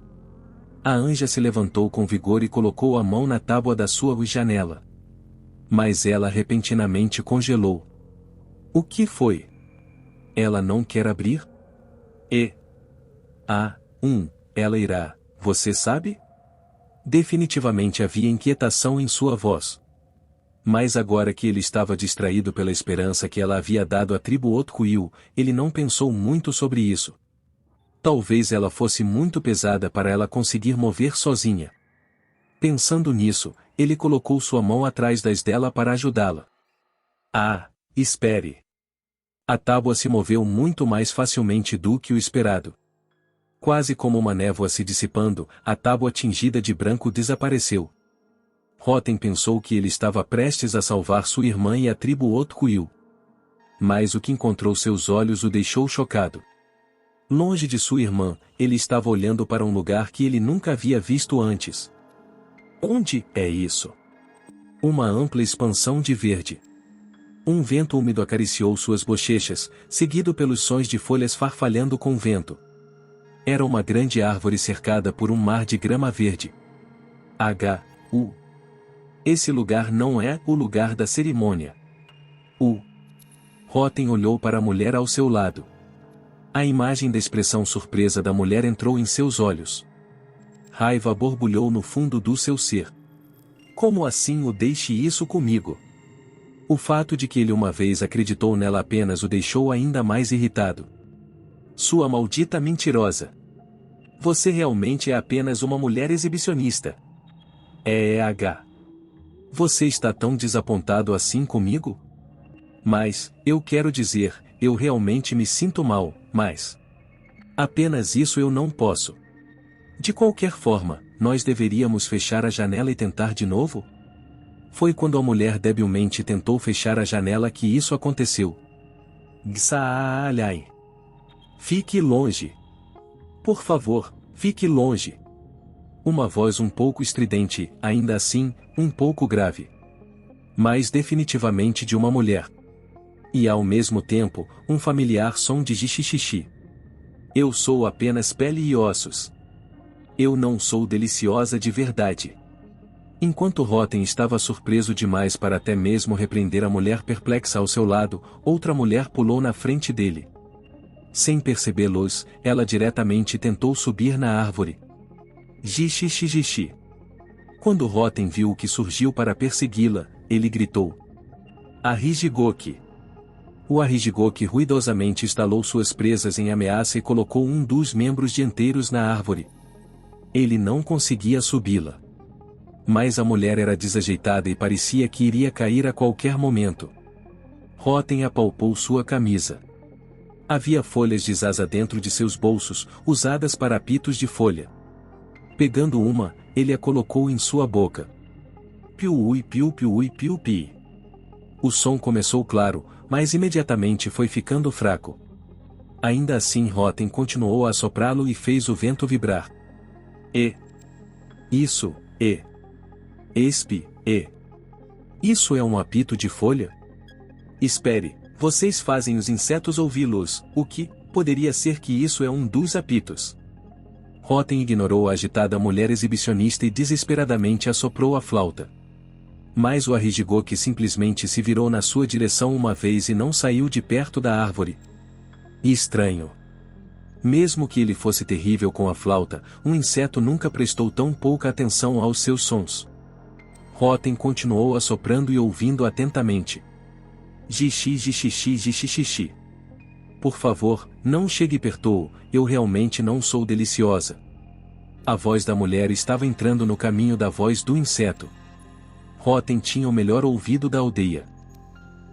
Speaker 1: A anja se levantou com vigor e colocou a mão na tábua da sua janela. Mas ela repentinamente congelou. O que foi? Ela não quer abrir? Ela irá, você sabe? Definitivamente havia inquietação em sua voz. Mas agora que ele estava distraído pela esperança que ela havia dado à tribo Otkuil, ele não pensou muito sobre isso. Talvez ela fosse muito pesada para ela conseguir mover sozinha. Pensando nisso, ele colocou sua mão atrás das dela para ajudá-la. Espere. A tábua se moveu muito mais facilmente do que o esperado. Quase como uma névoa se dissipando, a tábua tingida de branco desapareceu. Rotem pensou que ele estava prestes a salvar sua irmã e a tribo Otkuil. Mas o que encontrou seus olhos o deixou chocado. Longe de sua irmã, ele estava olhando para um lugar que ele nunca havia visto antes. Onde é isso? Uma ampla expansão de verde. Um vento úmido acariciou suas bochechas, seguido pelos sons de folhas farfalhando com o vento. Era uma grande árvore cercada por um mar de grama verde. Esse lugar não é o lugar da cerimônia. Rotem olhou para a mulher ao seu lado. A imagem da expressão surpresa da mulher entrou em seus olhos. Raiva borbulhou no fundo do seu ser. Como assim o deixe isso comigo? O fato de que ele uma vez acreditou nela apenas o deixou ainda mais irritado. Sua maldita mentirosa. Você realmente é apenas uma mulher exibicionista. Você está tão desapontado assim comigo? Mas, eu quero dizer, eu realmente me sinto mal, mas... apenas isso eu não posso. De qualquer forma, nós deveríamos fechar a janela e tentar de novo? Foi quando a mulher debilmente tentou fechar a janela que isso aconteceu. Gsaalai. Fique longe. Por favor, fique longe. Uma voz um pouco estridente, ainda assim, um pouco grave. Mas definitivamente de uma mulher. E ao mesmo tempo, um familiar som de xixixixi. Eu sou apenas pele e ossos. Eu não sou deliciosa de verdade. Enquanto Rotem estava surpreso demais para até mesmo repreender a mulher perplexa ao seu lado, outra mulher pulou na frente dele. Sem percebê-los, ela diretamente tentou subir na árvore. Xixixixi. Quando Rotem viu o que surgiu para persegui-la, ele gritou. Arrigigoki. O Arrigigoki ruidosamente estalou suas presas em ameaça e colocou um dos membros dianteiros na árvore. Ele não conseguia subi-la. Mas a mulher era desajeitada e parecia que iria cair a qualquer momento. Rotem apalpou sua camisa. Havia folhas de zaza dentro de seus bolsos, usadas para apitos de folha. Pegando uma, ele a colocou em sua boca. Piu-ui, piu-piu-ui, piu-pi. O som começou claro, mas imediatamente foi ficando fraco. Ainda assim Rotem continuou a assoprá-lo e fez o vento vibrar. Isso, Isso é um apito de folha? Espere, vocês fazem os insetos ouvi-los, o que, poderia ser que isso é um dos apitos. Rotem ignorou a agitada mulher exibicionista e desesperadamente assoprou a flauta. Mas o Arjigoque simplesmente se virou na sua direção uma vez e não saiu de perto da árvore. Estranho. Mesmo que ele fosse terrível com a flauta, um inseto nunca prestou tão pouca atenção aos seus sons. Rotem continuou assoprando e ouvindo atentamente. Gixi, gixixi, gixixixi. Por favor, não chegue perto, eu realmente não sou deliciosa. A voz da mulher estava entrando no caminho da voz do inseto. Rotem tinha o melhor ouvido da aldeia.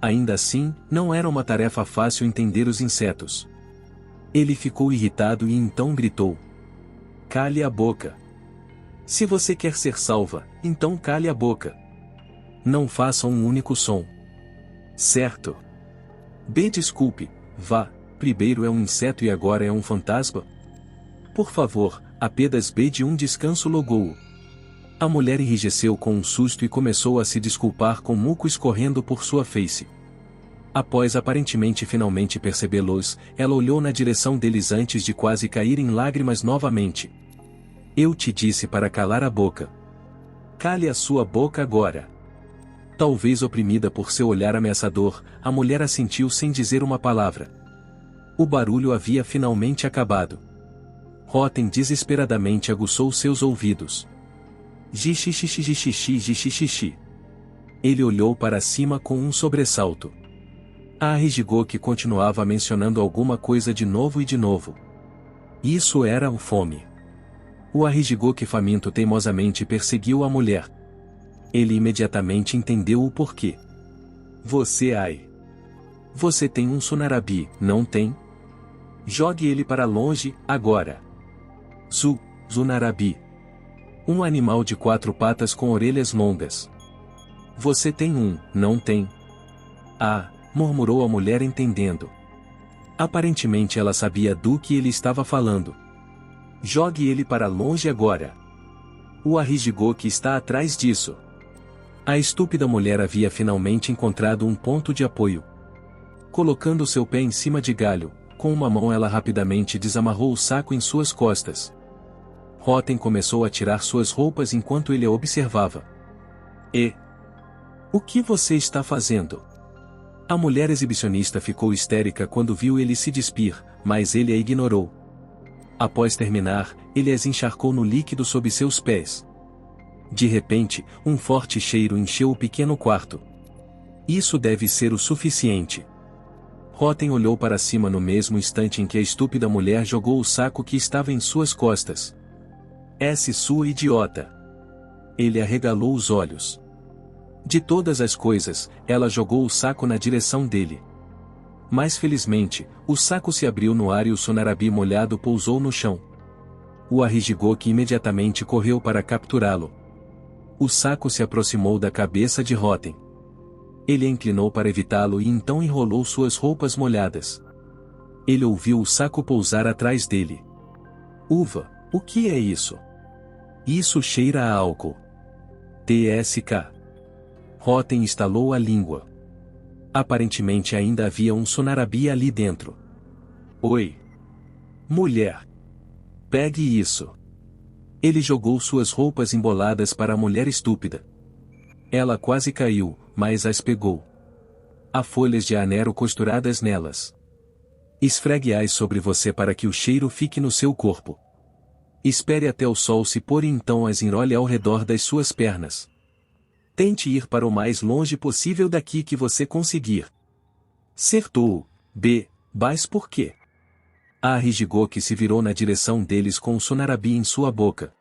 Speaker 1: Ainda assim, não era uma tarefa fácil entender os insetos. Ele ficou irritado e então gritou. Cale a boca. Se você quer ser salva, então cale a boca. Não faça um único som. Certo? Desculpe, vá, primeiro é um inseto e agora é um fantasma? Por favor, apenas de um descanso logou. A mulher enrijeceu com um susto e começou a se desculpar com muco escorrendo por sua face. Após aparentemente finalmente percebê-los, ela olhou na direção deles antes de quase cair em lágrimas novamente. Eu te disse para calar a boca. Cale a sua boca agora. Talvez oprimida por seu olhar ameaçador, a mulher assentiu sem dizer uma palavra. O barulho havia finalmente acabado. Rotem desesperadamente aguçou seus ouvidos. Gixixixixixixixixixi. Ele olhou para cima com um sobressalto. A Arjigoque continuava mencionando alguma coisa de novo e de novo. Isso era o fome. O Arjigoque faminto teimosamente perseguiu a mulher. Ele imediatamente entendeu o porquê. Você tem um Sunarabi, não tem? Jogue ele para longe, agora. Sunarabi. Um animal de 4 patas com orelhas longas. Você tem um, não tem? Murmurou a mulher entendendo. Aparentemente ela sabia do que ele estava falando. Jogue ele para longe agora. O Arjigoque está atrás disso. A estúpida mulher havia finalmente encontrado um ponto de apoio. Colocando seu pé em cima de galho, com uma mão ela rapidamente desamarrou o saco em suas costas. Rotem começou a tirar suas roupas enquanto ele a observava. O que você está fazendo? A mulher exibicionista ficou histérica quando viu ele se despir, mas ele a ignorou. Após terminar, ele as encharcou no líquido sob seus pés. De repente, um forte cheiro encheu o pequeno quarto. Isso deve ser o suficiente. Rotem olhou para cima no mesmo instante em que a estúpida mulher jogou o saco que estava em suas costas. Sua idiota! Ele arregalou os olhos. De todas as coisas, ela jogou o saco na direção dele. Mas felizmente, o saco se abriu no ar e o Sunarabi molhado pousou no chão. O Arjigoque imediatamente correu para capturá-lo. O saco se aproximou da cabeça de Rotem. Ele a inclinou para evitá-lo e então enrolou suas roupas molhadas. Ele ouviu o saco pousar atrás dele. Uva, o que é isso? Isso cheira a álcool. TSK. Rotem estalou a língua. Aparentemente ainda havia um Sunarabi ali dentro. Oi. Mulher. Pegue isso. Ele jogou suas roupas emboladas para a mulher estúpida. Ela quase caiu, mas as pegou. Há folhas de anero costuradas nelas. Esfregue-as sobre você para que o cheiro fique no seu corpo. Espere até o sol se pôr e então as enrole ao redor das suas pernas. Tente ir para o mais longe possível daqui que você conseguir. Certou, mas por quê? A Arjigoque se virou na direção deles com o Sunarabi em sua boca.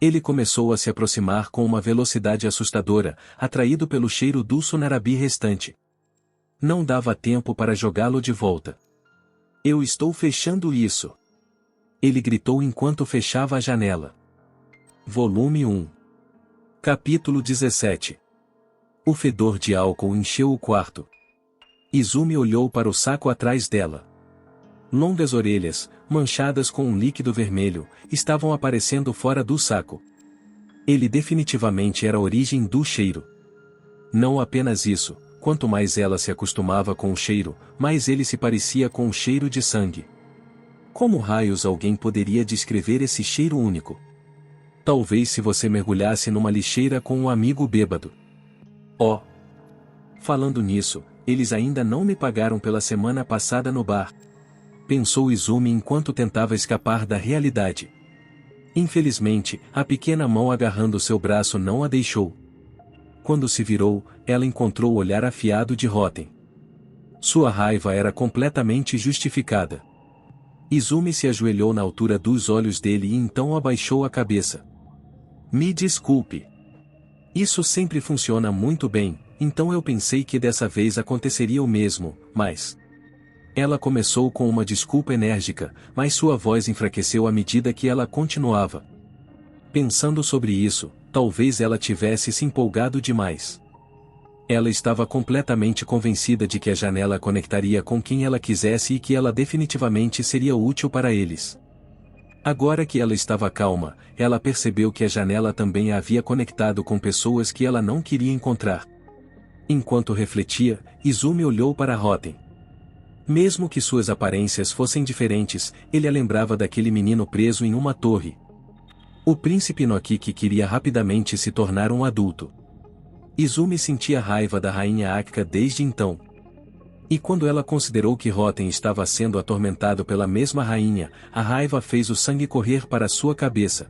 Speaker 1: Ele começou a se aproximar com uma velocidade assustadora, atraído pelo cheiro do Sunarabi restante. Não dava tempo para jogá-lo de volta. Eu estou fechando isso! Ele gritou enquanto fechava a janela. Volume 1. Capítulo 17. O fedor de álcool encheu o quarto. Izumi olhou para o saco atrás dela. Longas orelhas, manchadas com um líquido vermelho, estavam aparecendo fora do saco. Ele definitivamente era a origem do cheiro. Não apenas isso, quanto mais ela se acostumava com o cheiro, mais ele se parecia com o cheiro de sangue. Como raios alguém poderia descrever esse cheiro único? Talvez se você mergulhasse numa lixeira com um amigo bêbado. Oh! Falando nisso, eles ainda não me pagaram pela semana passada no bar. Pensou Izumi enquanto tentava escapar da realidade. Infelizmente, a pequena mão agarrando seu braço não a deixou. Quando se virou, ela encontrou o olhar afiado de Roten. Sua raiva era completamente justificada. Izumi se ajoelhou na altura dos olhos dele e então abaixou a cabeça. Me desculpe. Isso sempre funciona muito bem, então eu pensei que dessa vez aconteceria o mesmo, mas... Ela começou com uma desculpa enérgica, mas sua voz enfraqueceu à medida que ela continuava. Pensando sobre isso, talvez ela tivesse se empolgado demais. Ela estava completamente convencida de que a janela conectaria com quem ela quisesse e que ela definitivamente seria útil para eles. Agora que ela estava calma, ela percebeu que a janela também a havia conectado com pessoas que ela não queria encontrar. Enquanto refletia, Izumi olhou para Roten. Mesmo que suas aparências fossem diferentes, ele a lembrava daquele menino preso em uma torre. O príncipe Noki que queria rapidamente se tornar um adulto. Izumi sentia raiva da rainha Akika desde então. E quando ela considerou que Roten estava sendo atormentado pela mesma rainha, a raiva fez o sangue correr para sua cabeça.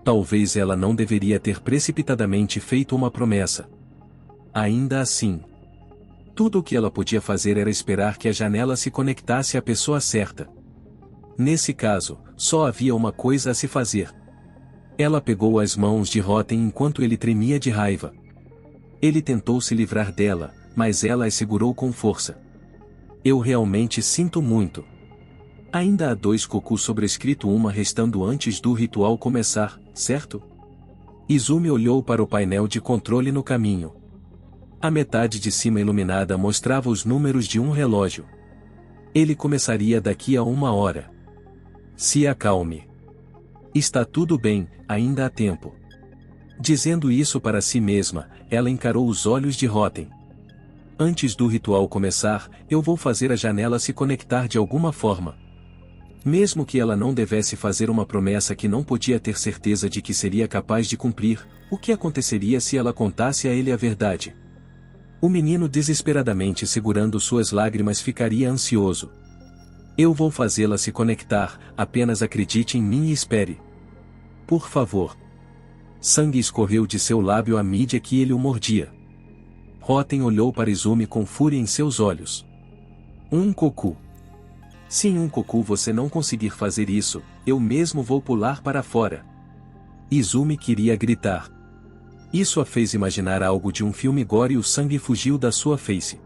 Speaker 1: Talvez ela não deveria ter precipitadamente feito uma promessa. Ainda assim, tudo o que ela podia fazer era esperar que a janela se conectasse à pessoa certa. Nesse caso, só havia uma coisa a se fazer. Ela pegou as mãos de Roten enquanto ele tremia de raiva. Ele tentou se livrar dela, mas ela a segurou com força. Eu realmente sinto muito. Ainda há 2 cocus sobrescrito, uma restando antes do ritual começar, certo? Izumi olhou para o painel de controle no caminho. A metade de cima iluminada mostrava os números de um relógio. Ele começaria daqui a 1 hora. Se acalme. Está tudo bem, ainda há tempo. Dizendo isso para si mesma, ela encarou os olhos de Roten. Antes do ritual começar, eu vou fazer a janela se conectar de alguma forma. Mesmo que ela não devesse fazer uma promessa que não podia ter certeza de que seria capaz de cumprir, o que aconteceria se ela contasse a ele a verdade? O menino desesperadamente segurando suas lágrimas ficaria ansioso. Eu vou fazê-la se conectar, apenas acredite em mim e espere. Por favor. Sangue escorreu de seu lábio à medida que ele o mordia. Roten olhou para Izumi com fúria em seus olhos. Um cocu. Se em um cocu você não conseguir fazer isso, eu mesmo vou pular para fora. Izumi queria gritar. Isso a fez imaginar algo de um filme gore e o sangue fugiu da sua face.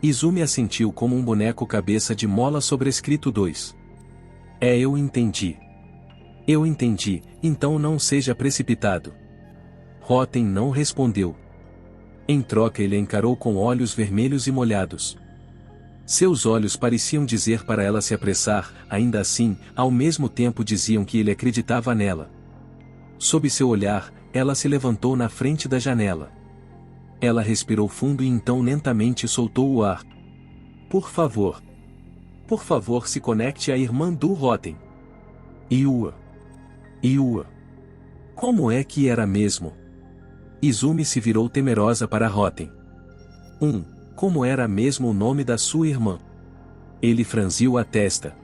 Speaker 1: Izumi a sentiu como um boneco cabeça de mola sobrescrito 2. Eu entendi. Eu entendi, então não seja precipitado. Roten não respondeu. Em troca ele a encarou com olhos vermelhos e molhados. Seus olhos pareciam dizer para ela se apressar, ainda assim, ao mesmo tempo diziam que ele acreditava nela. Sob seu olhar, ela se levantou na frente da janela. Ela respirou fundo e então lentamente soltou o ar. Por favor. Por favor, se conecte à irmã do Roten. Iua. Iua. Como é que era mesmo? Izumi se virou temerosa para Roten. Como era mesmo o nome da sua irmã? Ele franziu a testa.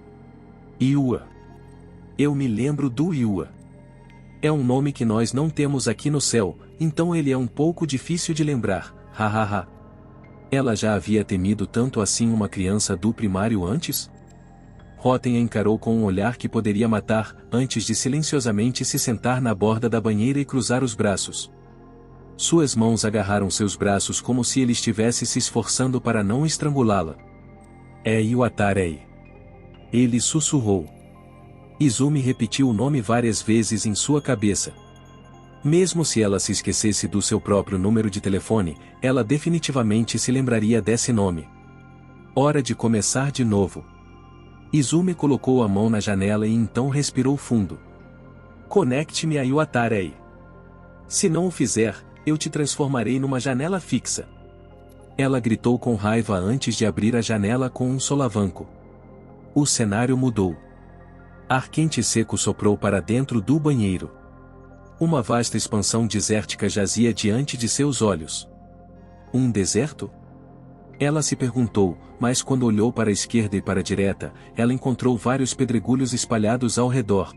Speaker 1: Iua. Eu me lembro do Iua. É um nome que nós não temos aqui no céu, então ele é um pouco difícil de lembrar, hahaha. Ela já havia temido tanto assim uma criança do primário antes? Rotem a encarou com um olhar que poderia matar, antes de silenciosamente se sentar na borda da banheira e cruzar os braços. Suas mãos agarraram seus braços como se ele estivesse se esforçando para não estrangulá-la. É Iwatari. Ele sussurrou. Izumi repetiu o nome várias vezes em sua cabeça. Mesmo se ela se esquecesse do seu próprio número de telefone, ela definitivamente se lembraria desse nome. Hora de começar de novo. Izumi colocou a mão na janela e então respirou fundo. Conecte-me a Iwatari. Se não o fizer, eu te transformarei numa janela fixa. Ela gritou com raiva antes de abrir a janela com um solavanco. O cenário mudou. Ar quente e seco soprou para dentro do banheiro. Uma vasta expansão desértica jazia diante de seus olhos. Um deserto? Ela se perguntou, mas quando olhou para a esquerda e para a direita, ela encontrou vários pedregulhos espalhados ao redor.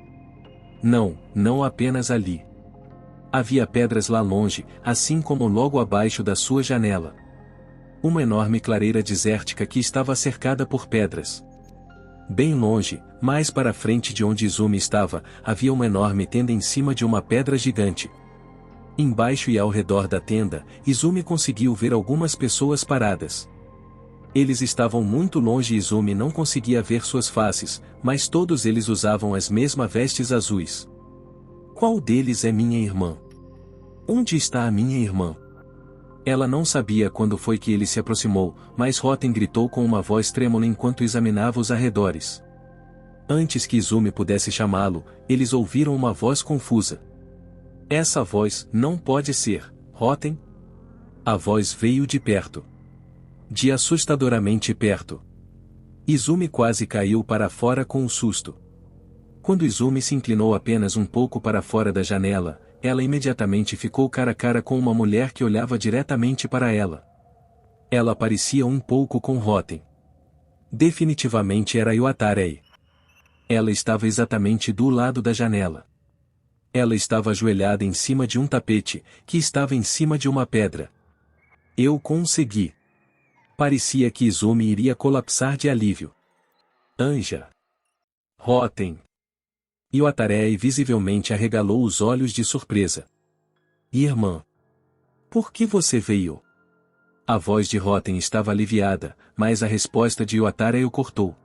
Speaker 1: Não apenas ali. Havia pedras lá longe, assim como logo abaixo da sua janela. Uma enorme clareira desértica que estava cercada por pedras. Bem longe, mais para frente de onde Izumi estava, havia uma enorme tenda em cima de uma pedra gigante. Embaixo e ao redor da tenda, Izumi conseguiu ver algumas pessoas paradas. Eles estavam muito longe e Izumi não conseguia ver suas faces, mas todos eles usavam as mesmas vestes azuis. Qual deles é minha irmã? Onde está a minha irmã? Ela não sabia quando foi que ele se aproximou, mas Rotem gritou com uma voz trêmula enquanto examinava os arredores. Antes que Izumi pudesse chamá-lo, eles ouviram uma voz confusa. Essa voz não pode ser, Rotem? A voz veio de perto. De assustadoramente perto. Izumi quase caiu para fora com um susto. Quando Izumi se inclinou apenas um pouco para fora da janela, ela imediatamente ficou cara a cara com uma mulher que olhava diretamente para ela. Ela parecia um pouco com Rotem. Definitivamente era Iwatari. Ela estava exatamente do lado da janela. Ela estava ajoelhada em cima de um tapete, que estava em cima de uma pedra. Eu consegui. Parecia que Izumi iria colapsar de alívio. Anja. Rotem. Iwatari visivelmente arregalou os olhos de surpresa. Irmã. Por que você veio? A voz de Rotem estava aliviada, mas a resposta de Iwatari o cortou.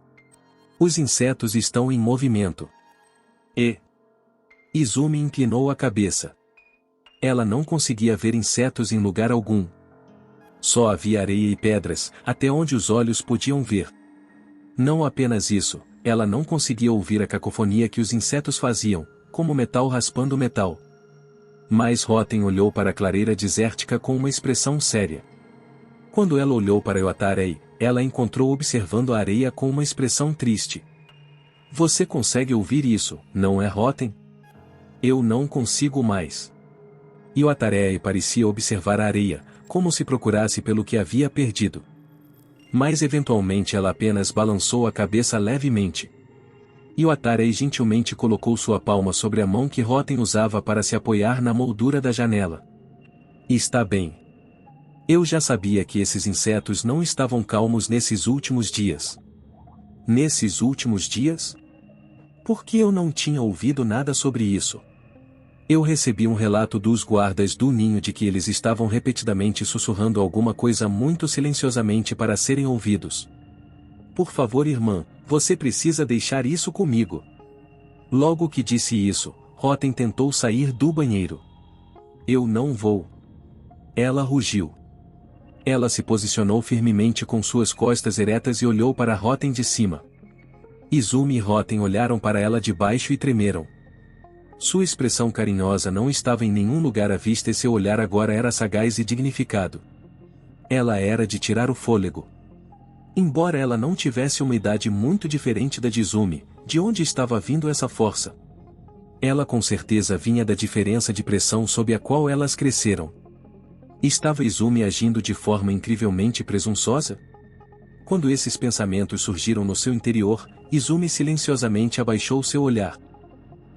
Speaker 1: Os insetos estão em movimento. Izumi inclinou a cabeça. Ela não conseguia ver insetos em lugar algum. Só havia areia e pedras, até onde os olhos podiam ver. Não apenas isso, ela não conseguia ouvir a cacofonia que os insetos faziam, como metal raspando metal. Mas Rotem olhou para a clareira desértica com uma expressão séria. Quando ela olhou para Iwatari, ela a encontrou observando a areia com uma expressão triste. Você consegue ouvir isso, não é, Rotem? Eu não consigo mais. Iwatari parecia observar a areia, como se procurasse pelo que havia perdido. Mas eventualmente ela apenas balançou a cabeça levemente. Iwatari gentilmente colocou sua palma sobre a mão que Rotem usava para se apoiar na moldura da janela. Está bem. Eu já sabia que esses insetos não estavam calmos nesses últimos dias. Nesses últimos dias? Por que eu não tinha ouvido nada sobre isso? Eu recebi um relato dos guardas do ninho de que eles estavam repetidamente sussurrando alguma coisa muito silenciosamente para serem ouvidos. Por favor, irmã, você precisa deixar isso comigo. Logo que disse isso, Rotem tentou sair do banheiro. Eu não vou. Ela rugiu. Ela se posicionou firmemente com suas costas eretas e olhou para Rotem de cima. Izumi e Rotem olharam para ela de baixo e tremeram. Sua expressão carinhosa não estava em nenhum lugar à vista e seu olhar agora era sagaz e dignificado. Ela era de tirar o fôlego. Embora ela não tivesse uma idade muito diferente da de Izumi, de onde estava vindo essa força? Ela com certeza vinha da diferença de pressão sob a qual elas cresceram. Estava Izumi agindo de forma incrivelmente presunçosa? Quando esses pensamentos surgiram no seu interior, Izumi silenciosamente abaixou seu olhar.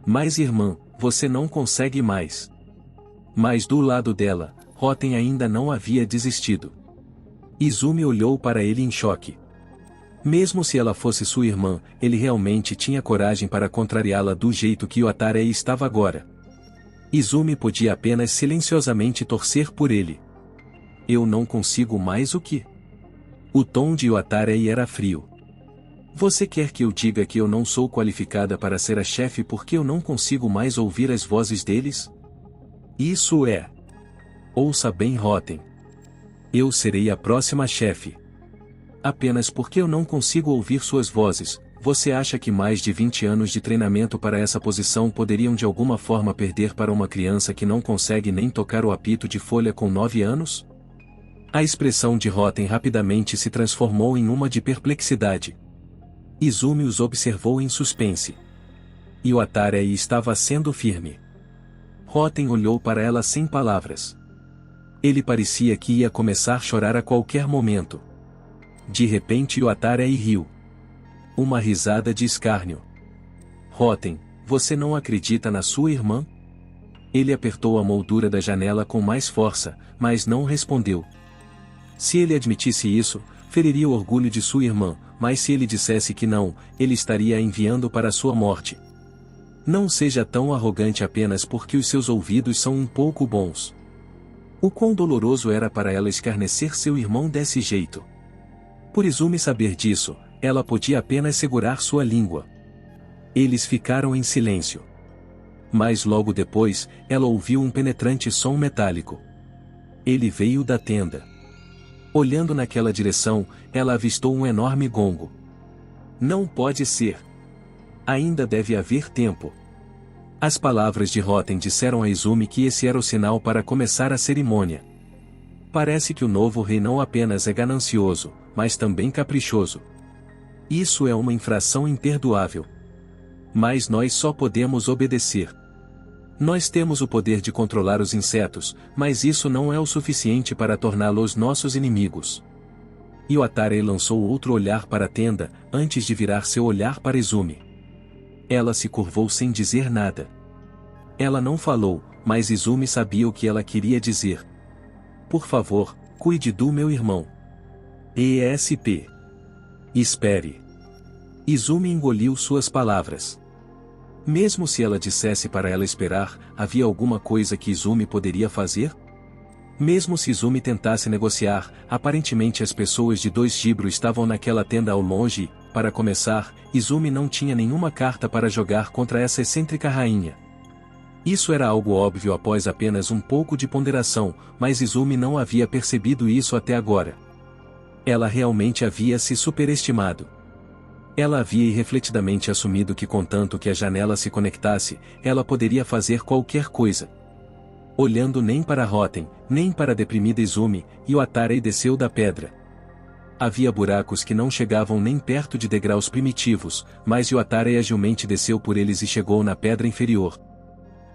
Speaker 1: Mas irmã, você não consegue mais. Mas do lado dela, Rotem ainda não havia desistido. Izumi olhou para ele em choque. Mesmo se ela fosse sua irmã, ele realmente tinha coragem para contrariá-la do jeito que Yotarei estava agora. Izumi podia apenas silenciosamente torcer por ele. Eu não consigo mais o que? O tom de Yotarei era frio. Você quer que eu diga que eu não sou qualificada para ser a chefe porque eu não consigo mais ouvir as vozes deles? Isso é. Ouça bem, Roten. Eu serei a próxima chefe. Apenas porque eu não consigo ouvir suas vozes, você acha que mais de 20 anos de treinamento para essa posição poderiam de alguma forma perder para uma criança que não consegue nem tocar o apito de folha com 9 anos? A expressão de Roten rapidamente se transformou em uma de perplexidade. Izumi os observou em suspense. Yotarei estava sendo firme. Roten olhou para ela sem palavras. Ele parecia que ia começar a chorar a qualquer momento. De repente Yotarei riu. Uma risada de escárnio. Roten, você não acredita na sua irmã? Ele apertou a moldura da janela com mais força, mas não respondeu. Se ele admitisse isso, feriria o orgulho de sua irmã, mas se ele dissesse que não, ele estaria a enviando para sua morte. Não seja tão arrogante apenas porque os seus ouvidos são um pouco bons. O quão doloroso era para ela escarnecer seu irmão desse jeito. Por Izumi saber disso, ela podia apenas segurar sua língua. Eles ficaram em silêncio. Mas logo depois, ela ouviu um penetrante som metálico. Ele veio da tenda. Olhando naquela direção, ela avistou um enorme gongo. Não pode ser. Ainda deve haver tempo. As palavras de Roten disseram a Izumi que esse era o sinal para começar a cerimônia. Parece que o novo rei não apenas é ganancioso, mas também caprichoso. Isso é uma infração imperdoável. Mas nós só podemos obedecer. Nós temos o poder de controlar os insetos, mas isso não é o suficiente para torná-los nossos inimigos. Yotarei lançou outro olhar para a tenda, antes de virar seu olhar para Izumi. Ela se curvou sem dizer nada. Ela não falou, mas Izumi sabia o que ela queria dizer. Por favor, cuide do meu irmão. ESP. Espere. Izumi engoliu suas palavras. Mesmo se ela dissesse para ela esperar, havia alguma coisa que Izumi poderia fazer? Mesmo se Izumi tentasse negociar, aparentemente as pessoas de 2 Gibro estavam naquela tenda ao longe, para começar, Izumi não tinha nenhuma carta para jogar contra essa excêntrica rainha. Isso era algo óbvio após apenas um pouco de ponderação, mas Izumi não havia percebido isso até agora. Ela realmente havia se superestimado. Ela havia irrefletidamente assumido que contanto que a janela se conectasse, ela poderia fazer qualquer coisa. Olhando nem para Roten, nem para a deprimida Izumi, Yotarei desceu da pedra. Havia buracos que não chegavam nem perto de degraus primitivos, mas Yotarei agilmente desceu por eles e chegou na pedra inferior.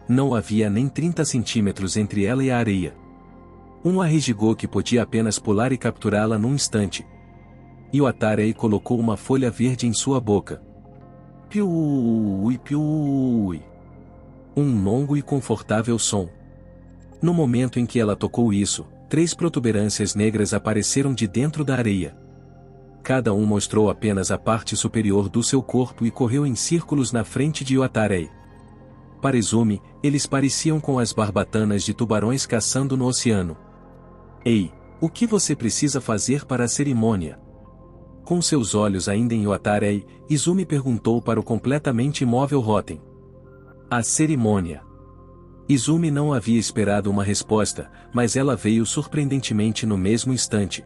Speaker 1: Não havia nem 30 centímetros entre ela e a areia. Um arregigou que podia apenas pular e capturá-la num instante. Yotarei colocou uma folha verde em sua boca. Piui, piui. Um longo e confortável som. No momento em que ela tocou isso, 3 protuberâncias negras apareceram de dentro da areia. Cada um mostrou apenas a parte superior do seu corpo e correu em círculos na frente de Yotarei. Para Izumi, eles pareciam com as barbatanas de tubarões caçando no oceano. Ei, o que você precisa fazer para a cerimônia? Com seus olhos ainda em Yotarei, Izumi perguntou para o completamente imóvel Roten. A cerimônia. Izumi não havia esperado uma resposta, mas ela veio surpreendentemente no mesmo instante.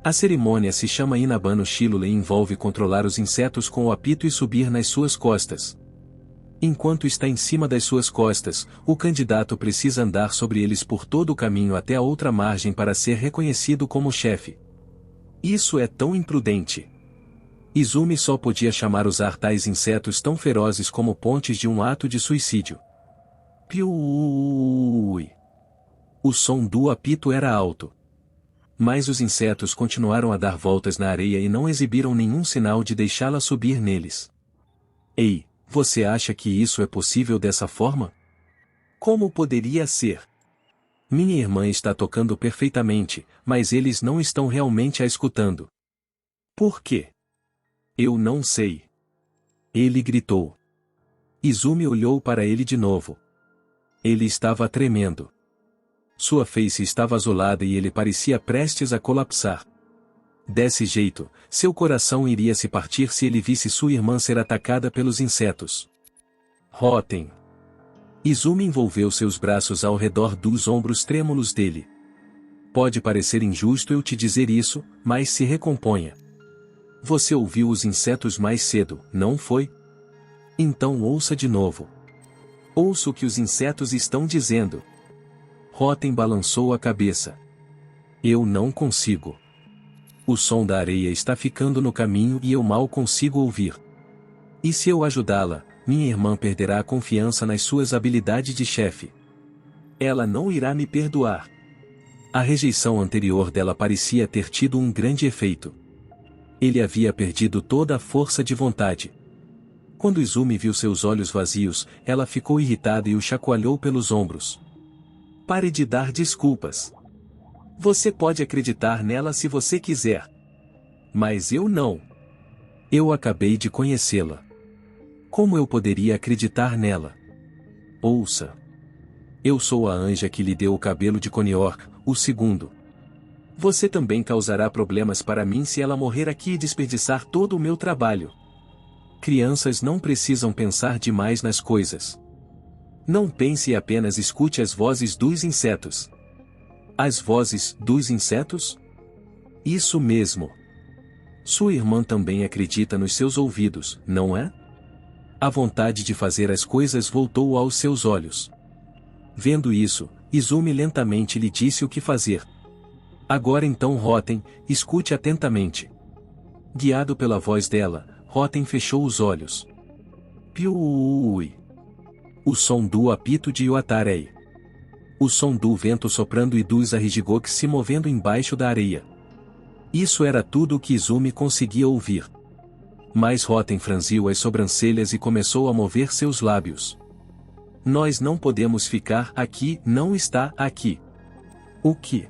Speaker 1: A cerimônia se chama Inabano Shilule e envolve controlar os insetos com o apito e subir nas suas costas. Enquanto está em cima das suas costas, o candidato precisa andar sobre eles por todo o caminho até a outra margem para ser reconhecido como chefe. Isso é tão imprudente. Izumi só podia chamar usar tais insetos tão ferozes como pontes de um ato de suicídio. Piuuui. O som do apito era alto. Mas os insetos continuaram a dar voltas na areia e não exibiram nenhum sinal de deixá-la subir neles. Ei! Você acha que isso é possível dessa forma? Como poderia ser? Minha irmã está tocando perfeitamente, mas eles não estão realmente a escutando. Por quê? Eu não sei. Ele gritou. Izumi olhou para ele de novo. Ele estava tremendo. Sua face estava azulada e ele parecia prestes a colapsar. Desse jeito, seu coração iria se partir se ele visse sua irmã ser atacada pelos insetos. Rotem. Izumi envolveu seus braços ao redor dos ombros trêmulos dele. Pode parecer injusto eu te dizer isso, mas se recomponha. Você ouviu os insetos mais cedo, não foi? Então ouça de novo. Ouça o que os insetos estão dizendo. Rotem balançou a cabeça. Eu não consigo. O som da areia está ficando no caminho e eu mal consigo ouvir. E se eu ajudá-la, minha irmã perderá a confiança nas suas habilidades de chefe. Ela não irá me perdoar. A rejeição anterior dela parecia ter tido um grande efeito. Ele havia perdido toda a força de vontade. Quando Izumi viu seus olhos vazios, ela ficou irritada e o chacoalhou pelos ombros. Pare de dar desculpas. Você pode acreditar nela se você quiser. Mas eu não. Eu acabei de conhecê-la. Como eu poderia acreditar nela? Ouça. Eu sou a anja que lhe deu o cabelo de Conior, o segundo. Você também causará problemas para mim se ela morrer aqui e desperdiçar todo o meu trabalho. Crianças não precisam pensar demais nas coisas. Não pense e apenas escute as vozes dos insetos. As vozes dos insetos? Isso mesmo. Sua irmã também acredita nos seus ouvidos, não é? A vontade de fazer as coisas voltou aos seus olhos. Vendo isso, Izumi lentamente lhe disse o que fazer. Agora então Rotem, escute atentamente. Guiado pela voz dela, Rotem fechou os olhos. Piuuui. O som do apito de Yuatarei. O som do vento soprando e dos Arigigoks se movendo embaixo da areia. Isso era tudo o que Izumi conseguia ouvir. Mas Rotem franziu as sobrancelhas e começou a mover seus lábios. Nós não podemos ficar aqui, não está aqui. O que?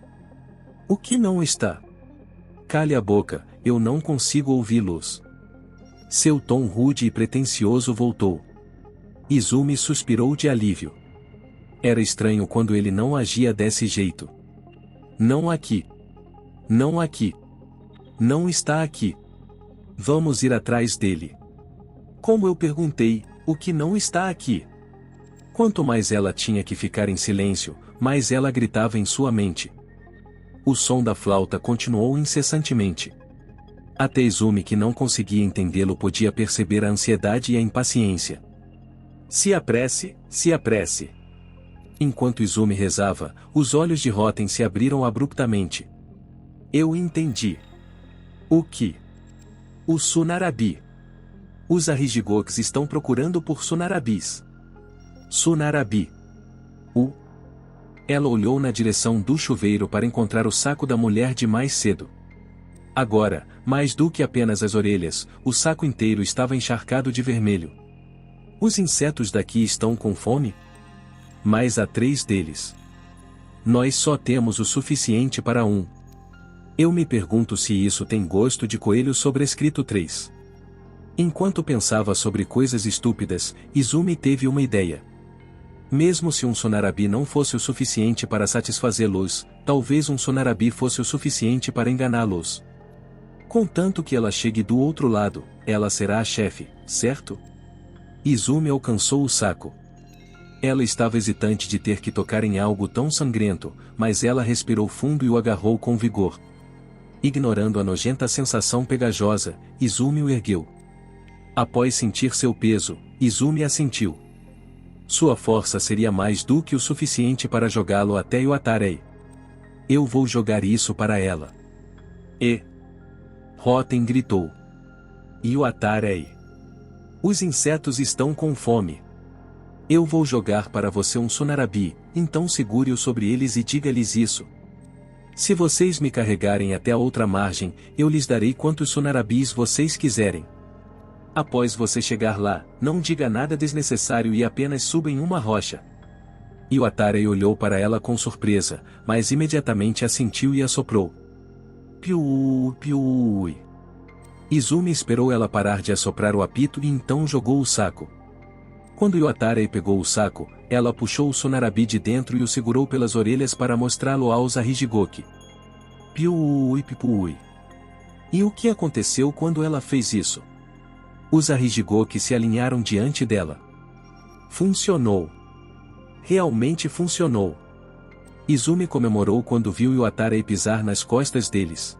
Speaker 1: O que não está? Cale a boca, eu não consigo ouvi-los. Seu tom rude e pretensioso voltou. Izumi suspirou de alívio. Era estranho quando ele não agia desse jeito. Não aqui. Não aqui. Não está aqui. Vamos ir atrás dele. Como eu perguntei, o que não está aqui? Quanto mais ela tinha que ficar em silêncio, mais ela gritava em sua mente. O som da flauta continuou incessantemente. Até Izumi, que não conseguia entendê-lo, podia perceber a ansiedade e a impaciência. Se apresse, se apresse. Enquanto Izumi rezava, os olhos de Rotem se abriram abruptamente. Eu entendi. O que? O Sunarabi. Os Arigigoks estão procurando por Sunarabis. Sunarabi. Ela olhou na direção do chuveiro para encontrar o saco da mulher de mais cedo. Agora, mais do que apenas as orelhas, o saco inteiro estava encharcado de vermelho. Os insetos daqui estão com fome? Mas há 3 deles. Nós só temos o suficiente para um. Eu me pergunto se isso tem gosto de coelho sobrescrito 3. Enquanto pensava sobre coisas estúpidas, Izumi teve uma ideia. Mesmo se um Sunarabi não fosse o suficiente para satisfazê-los, talvez um Sunarabi fosse o suficiente para enganá-los. Contanto que ela chegue do outro lado, ela será a chefe, certo? Izumi alcançou o saco. Ela estava hesitante de ter que tocar em algo tão sangrento, mas ela respirou fundo e o agarrou com vigor. Ignorando a nojenta sensação pegajosa, Izumi o ergueu. Após sentir seu peso, Izumi assentiu. Sua força seria mais do que o suficiente para jogá-lo até Yuatarei. Eu vou jogar isso para ela. Rotem gritou. Yuatarei. Os insetos estão com fome. Eu vou jogar para você um Sunarabi, então segure-o sobre eles e diga-lhes isso. Se vocês me carregarem até a outra margem, eu lhes darei quantos Sunarabis vocês quiserem. Após você chegar lá, não diga nada desnecessário e apenas suba em uma rocha. Yuatarei olhou para ela com surpresa, mas imediatamente assentiu e assoprou. Piuuui, piuuui. Izumi esperou ela parar de assoprar o apito e então jogou o saco. Quando Yotarei pegou o saco, ela puxou o Sonarabi de dentro e o segurou pelas orelhas para mostrá-lo aos Ahijigoki. Piuui pipuui. E o que aconteceu quando ela fez isso? Os Ahijigoki se alinharam diante dela. Funcionou. Realmente funcionou. Izumi comemorou quando viu Yotarei pisar nas costas deles.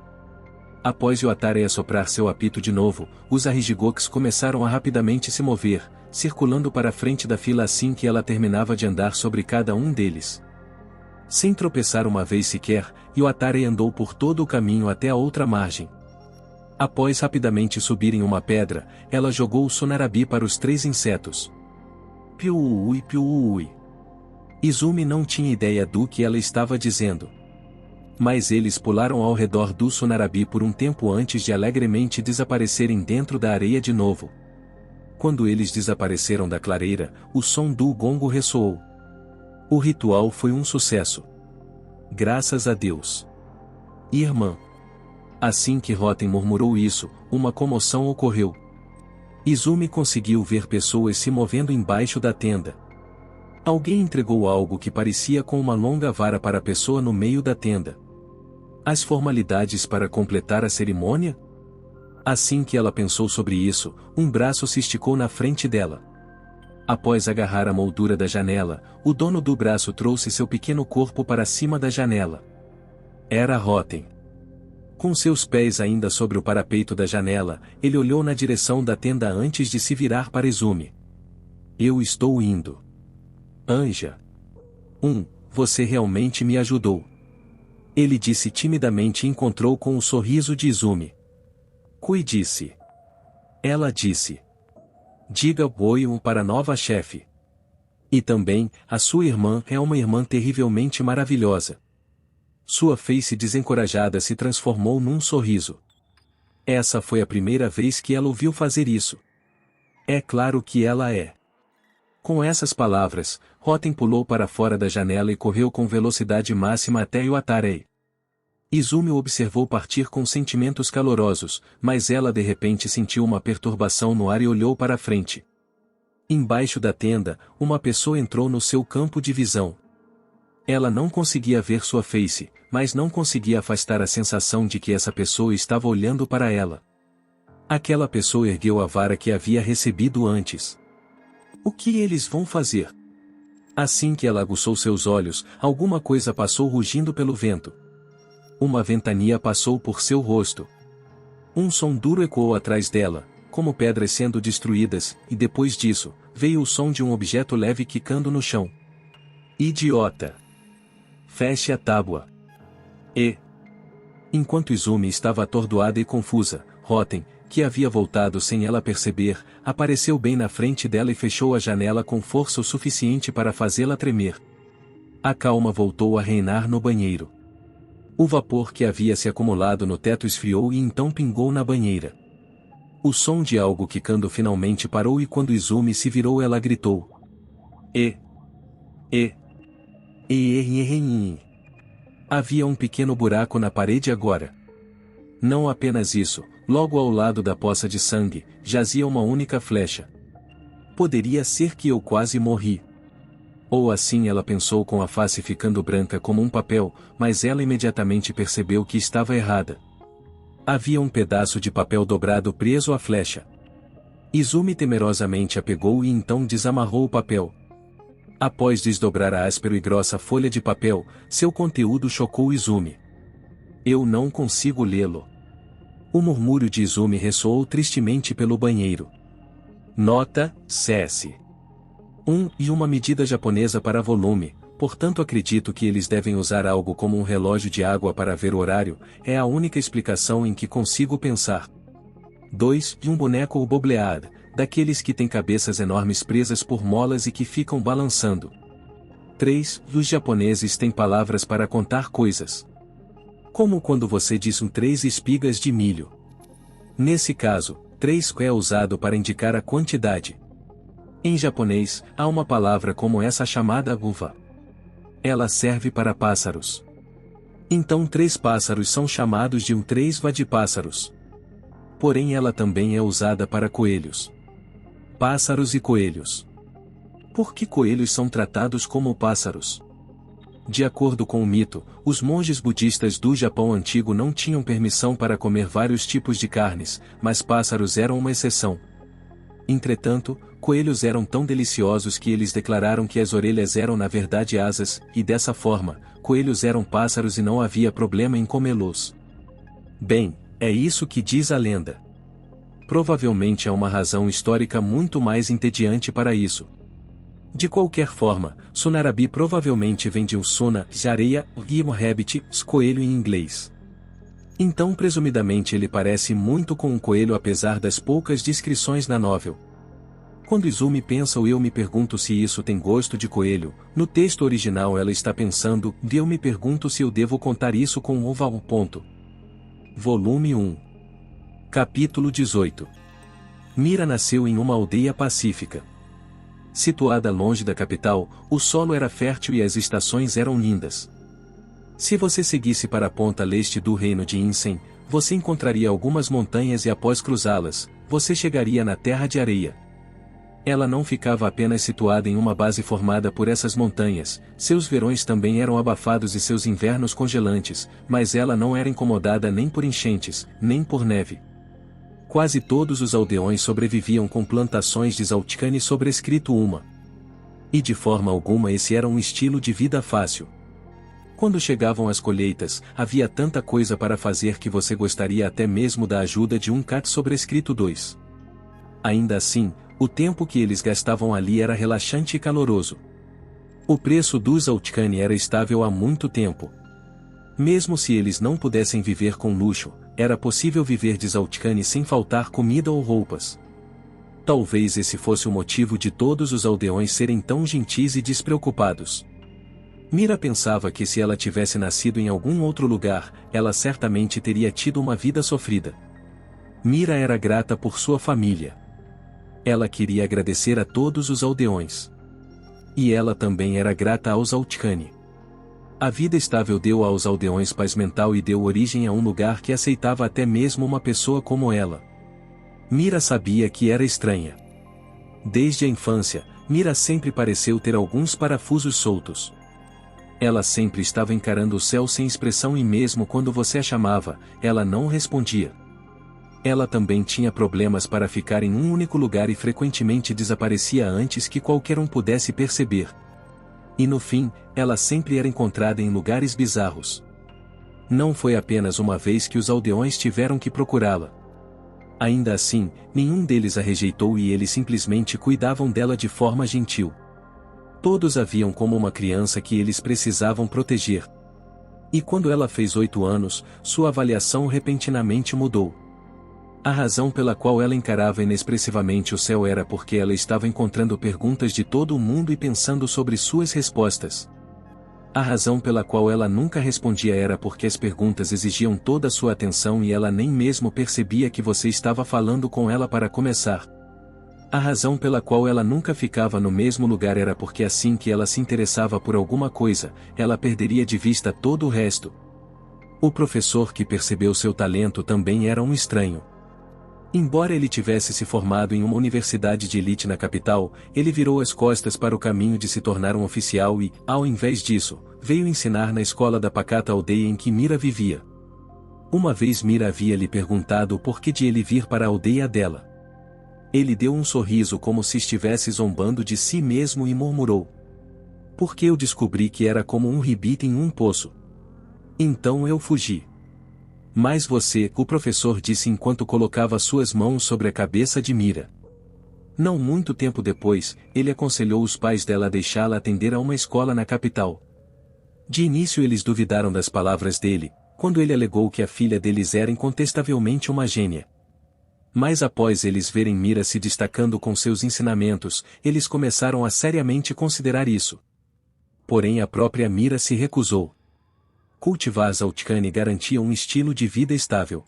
Speaker 1: Após Yotarei assoprar seu apito de novo, os Ahijigoks começaram a rapidamente se mover, circulando para a frente da fila assim que ela terminava de andar sobre cada um deles. Sem tropeçar uma vez sequer, Yotarei andou por todo o caminho até a outra margem. Após rapidamente subir em uma pedra, ela jogou o Sonarabi para os 3 insetos. Piuui piuui. Izumi não tinha ideia do que ela estava dizendo. Mas eles pularam ao redor do Sonarabi por um tempo antes de alegremente desaparecerem dentro da areia de novo. Quando eles desapareceram da clareira, o som do gongo ressoou. O ritual foi um sucesso. Graças a Deus. Irmã. Assim que Roten murmurou isso, uma comoção ocorreu. Izumi conseguiu ver pessoas se movendo embaixo da tenda. Alguém entregou algo que parecia com uma longa vara para a pessoa no meio da tenda. As formalidades para completar a cerimônia? Assim que ela pensou sobre isso, um braço se esticou na frente dela. Após agarrar a moldura da janela, o dono do braço trouxe seu pequeno corpo para cima da janela. Era Roten. Com seus pés ainda sobre o parapeito da janela, ele olhou na direção da tenda antes de se virar para Izumi. Eu estou indo. Anja. Você realmente me ajudou. Ele disse timidamente e encontrou com o sorriso de Izumi. Kui disse. Ela disse. Diga oi para a nova chefe. E também, a sua irmã é uma irmã terrivelmente maravilhosa. Sua face desencorajada se transformou num sorriso. Essa foi a primeira vez que ela ouviu fazer isso. É claro que ela é. Com essas palavras, Roten pulou para fora da janela e correu com velocidade máxima até Yotarei. Izumi o observou partir com sentimentos calorosos, mas ela de repente sentiu uma perturbação no ar e olhou para a frente. Embaixo da tenda, uma pessoa entrou no seu campo de visão. Ela não conseguia ver sua face, mas não conseguia afastar a sensação de que essa pessoa estava olhando para ela. Aquela pessoa ergueu a vara que havia recebido antes. O que eles vão fazer? Assim que ela aguçou seus olhos, alguma coisa passou rugindo pelo vento. Uma ventania passou por seu rosto. Um som duro ecoou atrás dela, como pedras sendo destruídas, e depois disso, veio o som de um objeto leve quicando no chão. Idiota! Feche a tábua. Enquanto Izumi estava atordoada e confusa, Roten, que havia voltado sem ela perceber, apareceu bem na frente dela e fechou a janela com força o suficiente para fazê-la tremer. A calma voltou a reinar no banheiro. O vapor que havia se acumulado no teto esfriou e então pingou na banheira. O som de algo quicando finalmente parou e quando Izumi se virou ela gritou. Havia um pequeno buraco na parede agora. Não apenas isso, logo ao lado da poça de sangue, jazia uma única flecha. Poderia ser que eu quase morri. Ou assim ela pensou com a face ficando branca como um papel, mas ela imediatamente percebeu que estava errada. Havia um pedaço de papel dobrado preso à flecha. Izumi temerosamente a pegou e então desamarrou o papel. Após desdobrar a áspera e grossa folha de papel, seu conteúdo chocou Izumi. Eu não consigo lê-lo. O murmúrio de Izumi ressoou tristemente pelo banheiro. Nota, CS. E uma medida japonesa para volume, portanto acredito que eles devem usar algo como um relógio de água para ver o horário, é a única explicação em que consigo pensar. 2. Um boneco ou boblead, daqueles que têm cabeças enormes presas por molas e que ficam balançando. 3. Os japoneses têm palavras para contar coisas. Como quando você diz 3 espigas de milho. Nesse caso, 3 é usado para indicar a quantidade. Em japonês, há uma palavra como essa chamada uva. Ela serve para pássaros. Então 3 pássaros são chamados de 3 va de pássaros. porém ela também é usada para coelhos. Pássaros e coelhos. Por que coelhos são tratados como pássaros? De acordo com o mito, os monges budistas do Japão antigo não tinham permissão para comer vários tipos de carnes, mas pássaros eram uma exceção. Entretanto, coelhos eram tão deliciosos que eles declararam que as orelhas eram na verdade asas, e dessa forma, coelhos eram pássaros e não havia problema em comê-los. Bem, é isso que diz a lenda. Provavelmente há uma razão histórica muito mais entediante para isso. De qualquer forma, Sunarabi provavelmente vem de um suna, de areia, e um rabbit, coelho em inglês. Então presumidamente ele parece muito com um coelho apesar das poucas descrições na novel. Quando Izumi pensa eu me pergunto se isso tem gosto de coelho, no texto original ela está pensando, eu me pergunto se eu devo contar isso com o oval. Volume 1. Capítulo 18. Mira nasceu em uma aldeia pacífica. Situada longe da capital, o solo era fértil e as estações eram lindas. Se você seguisse para a ponta leste do reino de Insen, você encontraria algumas montanhas e após cruzá-las, você chegaria na Terra de Areia. Ela não ficava apenas situada em uma base formada por essas montanhas, seus verões também eram abafados e seus invernos congelantes, mas ela não era incomodada nem por enchentes, nem por neve. Quase todos os aldeões sobreviviam com plantações de Zaltkani sobrescrito uma. E de forma alguma esse era um estilo de vida fácil. Quando chegavam as colheitas, havia tanta coisa para fazer que você gostaria até mesmo da ajuda de um cat sobrescrito 2. Ainda assim, o tempo que eles gastavam ali era relaxante e caloroso. O preço dos Zaltkani era estável há muito tempo. Mesmo se eles não pudessem viver com luxo, era possível viver de Zaltkani sem faltar comida ou roupas. Talvez esse fosse o motivo de todos os aldeões serem tão gentis e despreocupados. Mira pensava que se ela tivesse nascido em algum outro lugar, ela certamente teria tido uma vida sofrida. Mira era grata por sua família. Ela queria agradecer a todos os aldeões. E ela também era grata aos Zaltkani. A vida estável deu aos aldeões paz mental e deu origem a um lugar que aceitava até mesmo uma pessoa como ela. Mira sabia que era estranha. Desde a infância, Mira sempre pareceu ter alguns parafusos soltos. Ela sempre estava encarando o céu sem expressão e mesmo quando você a chamava, ela não respondia. Ela também tinha problemas para ficar em um único lugar e frequentemente desaparecia antes que qualquer um pudesse perceber. E no fim, ela sempre era encontrada em lugares bizarros. Não foi apenas uma vez que os aldeões tiveram que procurá-la. Ainda assim, nenhum deles a rejeitou e eles simplesmente cuidavam dela de forma gentil. Todos a viam como uma criança que eles precisavam proteger. E quando ela fez 8 anos, sua avaliação repentinamente mudou. A razão pela qual ela encarava inexpressivamente o céu era porque ela estava encontrando perguntas de todo o mundo e pensando sobre suas respostas. A razão pela qual ela nunca respondia era porque as perguntas exigiam toda a sua atenção e ela nem mesmo percebia que você estava falando com ela para começar. A razão pela qual ela nunca ficava no mesmo lugar era porque assim que ela se interessava por alguma coisa, ela perderia de vista todo o resto. O professor que percebeu seu talento também era um estranho. Embora ele tivesse se formado em uma universidade de elite na capital, ele virou as costas para o caminho de se tornar um oficial e, ao invés disso, veio ensinar na escola da pacata aldeia em que Mira vivia. Uma vez Mira havia lhe perguntado o porquê de ele vir para a aldeia dela. Ele deu um sorriso como se estivesse zombando de si mesmo e murmurou: "Porque eu descobri que era como um ribite em um poço. Então eu fugi." "Mas você," o professor disse enquanto colocava suas mãos sobre a cabeça de Mira. Não muito tempo depois, ele aconselhou os pais dela a deixá-la atender a uma escola na capital. De início eles duvidaram das palavras dele, quando ele alegou que a filha deles era incontestavelmente uma gênia. Mas após eles verem Mira se destacando com seus ensinamentos, eles começaram a seriamente considerar isso. Porém a própria Mira se recusou. Cultivar Zaltkani garantia um estilo de vida estável.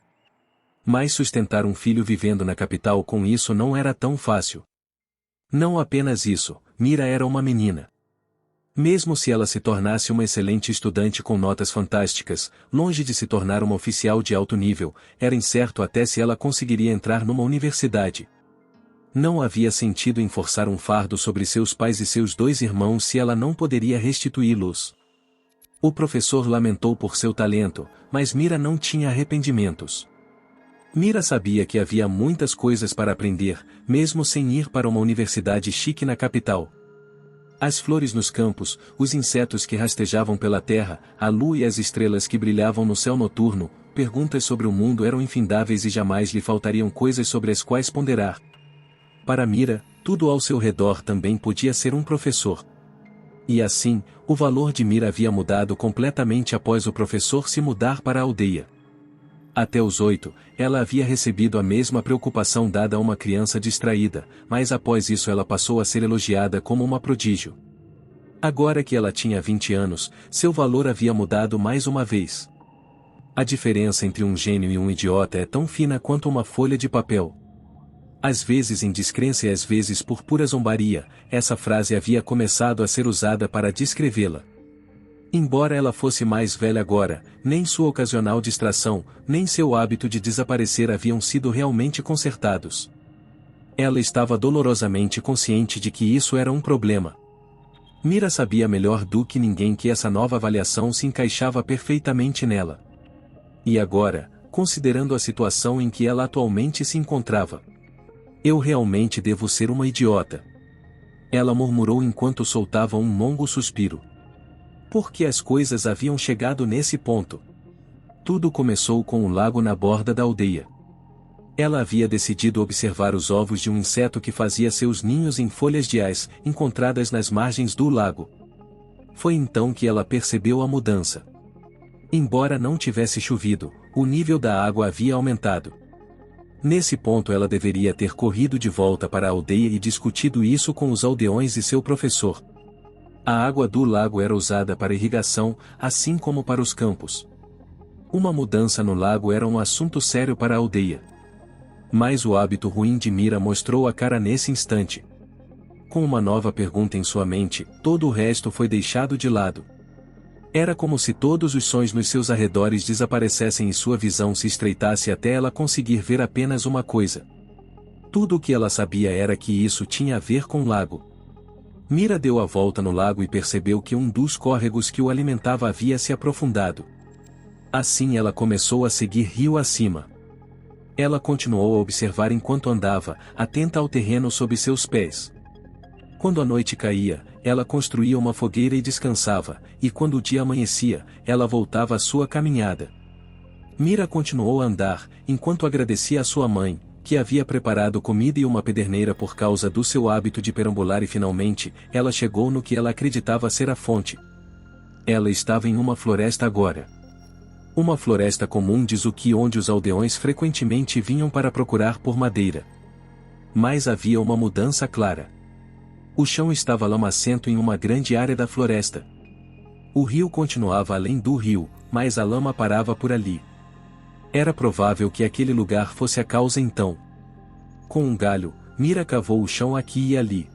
Speaker 1: Mas sustentar um filho vivendo na capital com isso não era tão fácil. Não apenas isso, Mira era uma menina. Mesmo se ela se tornasse uma excelente estudante com notas fantásticas, longe de se tornar uma oficial de alto nível, era incerto até se ela conseguiria entrar numa universidade. Não havia sentido em forçar um fardo sobre seus pais e seus 2 irmãos se ela não poderia restituí-los. O professor lamentou por seu talento, mas Mira não tinha arrependimentos. Mira sabia que havia muitas coisas para aprender, mesmo sem ir para uma universidade chique na capital. As flores nos campos, os insetos que rastejavam pela terra, a lua e as estrelas que brilhavam no céu noturno, perguntas sobre o mundo eram infindáveis e jamais lhe faltariam coisas sobre as quais ponderar. Para Mira, tudo ao seu redor também podia ser um professor. E assim, o valor de Mira havia mudado completamente após o professor se mudar para a aldeia. Até os 8, ela havia recebido a mesma preocupação dada a uma criança distraída, mas após isso ela passou a ser elogiada como uma prodígio. Agora que ela tinha 20 anos, seu valor havia mudado mais uma vez. A diferença entre um gênio e um idiota é tão fina quanto uma folha de papel. Às vezes em descrença e às vezes por pura zombaria, essa frase havia começado a ser usada para descrevê-la. Embora ela fosse mais velha agora, nem sua ocasional distração, nem seu hábito de desaparecer haviam sido realmente consertados. Ela estava dolorosamente consciente de que isso era um problema. Mira sabia melhor do que ninguém que essa nova avaliação se encaixava perfeitamente nela. E agora, considerando a situação em que ela atualmente se encontrava, eu realmente devo ser uma idiota. Ela murmurou enquanto soltava um longo suspiro. Porque as coisas haviam chegado nesse ponto. Tudo começou com um lago na borda da aldeia. Ela havia decidido observar os ovos de um inseto que fazia seus ninhos em folhas de ás, encontradas nas margens do lago. Foi então que ela percebeu a mudança. Embora não tivesse chovido, o nível da água havia aumentado. Nesse ponto ela deveria ter corrido de volta para a aldeia e discutido isso com os aldeões e seu professor. A água do lago era usada para irrigação, assim como para os campos. Uma mudança no lago era um assunto sério para a aldeia. Mas o hábito ruim de Mira mostrou a cara nesse instante. Com uma nova pergunta em sua mente, todo o resto foi deixado de lado. Era como se todos os sons nos seus arredores desaparecessem e sua visão se estreitasse até ela conseguir ver apenas uma coisa. Tudo o que ela sabia era que isso tinha a ver com o lago. Mira deu a volta no lago e percebeu que um dos córregos que o alimentava havia se aprofundado. Assim ela começou a seguir rio acima. Ela continuou a observar enquanto andava, atenta ao terreno sob seus pés. Quando a noite caía, ela construía uma fogueira e descansava, e quando o dia amanhecia, ela voltava à sua caminhada. Mira continuou a andar, enquanto agradecia a sua mãe, que havia preparado comida e uma pederneira por causa do seu hábito de perambular, e finalmente, ela chegou no que ela acreditava ser a fonte. Ela estava em uma floresta agora. Uma floresta comum diz o que onde os aldeões frequentemente vinham para procurar por madeira. Mas havia uma mudança clara. O chão estava lamacento em uma grande área da floresta. O rio continuava além do rio, mas a lama parava por ali. Era provável que aquele lugar fosse a causa então. Com um galho, Mira cavou o chão aqui e ali.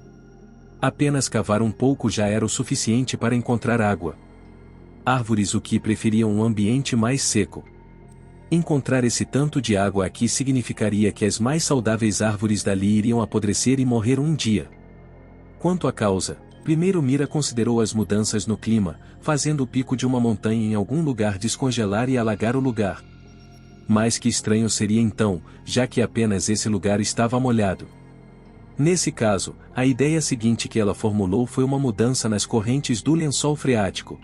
Speaker 1: Apenas cavar um pouco já era o suficiente para encontrar água. Árvores o que preferiam um ambiente mais seco. Encontrar esse tanto de água aqui significaria que as mais saudáveis árvores dali iriam apodrecer e morrer um dia. Quanto à causa, primeiro Mira considerou as mudanças no clima, fazendo o pico de uma montanha em algum lugar descongelar e alagar o lugar. Mas que estranho seria então, já que apenas esse lugar estava molhado. Nesse caso, a ideia seguinte que ela formulou foi uma mudança nas correntes do lençol freático.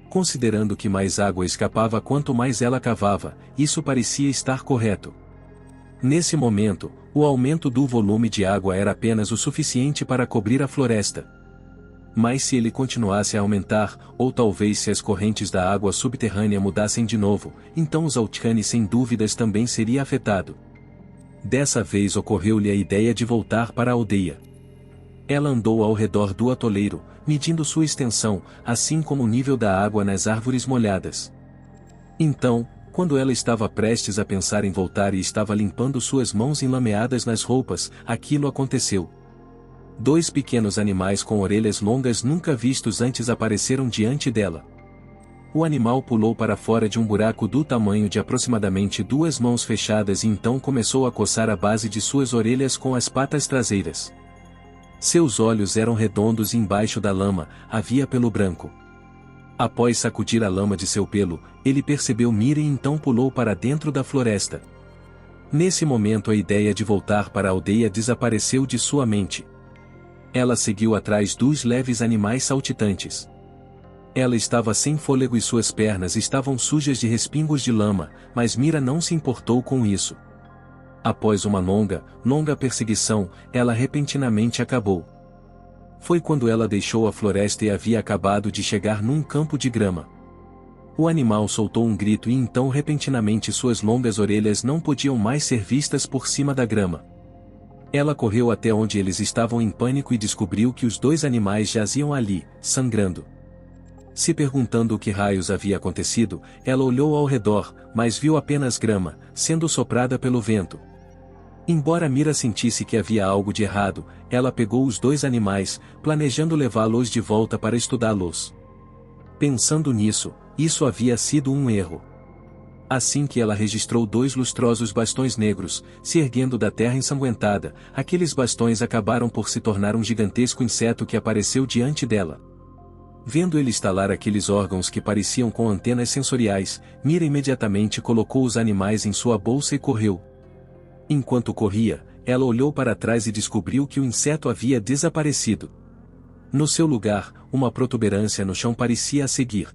Speaker 1: Considerando que mais água escapava quanto mais ela cavava, isso parecia estar correto. Nesse momento, o aumento do volume de água era apenas o suficiente para cobrir a floresta. Mas se ele continuasse a aumentar, ou talvez se as correntes da água subterrânea mudassem de novo, então os Altkani sem dúvidas também seria afetado. Dessa vez ocorreu-lhe a ideia de voltar para a aldeia. Ela andou ao redor do atoleiro, medindo sua extensão, assim como o nível da água nas árvores molhadas. Então, quando ela estava prestes a pensar em voltar e estava limpando suas mãos enlameadas nas roupas, aquilo aconteceu. Dois pequenos animais com orelhas longas nunca vistos antes apareceram diante dela. O animal pulou para fora de um buraco do tamanho de aproximadamente 2 mãos fechadas e então começou a coçar a base de suas orelhas com as patas traseiras. Seus olhos eram redondos e embaixo da lama havia pelo branco. Após sacudir a lama de seu pelo, ele percebeu Mira e então pulou para dentro da floresta. Nesse momento a ideia de voltar para a aldeia desapareceu de sua mente. Ela seguiu atrás dos leves animais saltitantes. Ela estava sem fôlego e suas pernas estavam sujas de respingos de lama, mas Mira não se importou com isso. Após uma longa perseguição, ela repentinamente acabou. Foi quando ela deixou a floresta e havia acabado de chegar num campo de grama. O animal soltou um grito e então repentinamente suas longas orelhas não podiam mais ser vistas por cima da grama. Ela correu até onde eles estavam em pânico e descobriu que os 2 animais jaziam ali, sangrando. Se perguntando o que raios havia acontecido, ela olhou ao redor, mas viu apenas grama, sendo soprada pelo vento. Embora Mira sentisse que havia algo de errado, ela pegou os 2 animais, planejando levá-los de volta para estudá-los. Pensando nisso, isso havia sido um erro. Assim que ela registrou 2 lustrosos bastões negros, se erguendo da terra ensanguentada, aqueles bastões acabaram por se tornar um gigantesco inseto que apareceu diante dela. Vendo ele estalar aqueles órgãos que pareciam com antenas sensoriais, Mira imediatamente colocou os animais em sua bolsa e correu. Enquanto corria, ela olhou para trás e descobriu que o inseto havia desaparecido. No seu lugar, uma protuberância no chão parecia a seguir.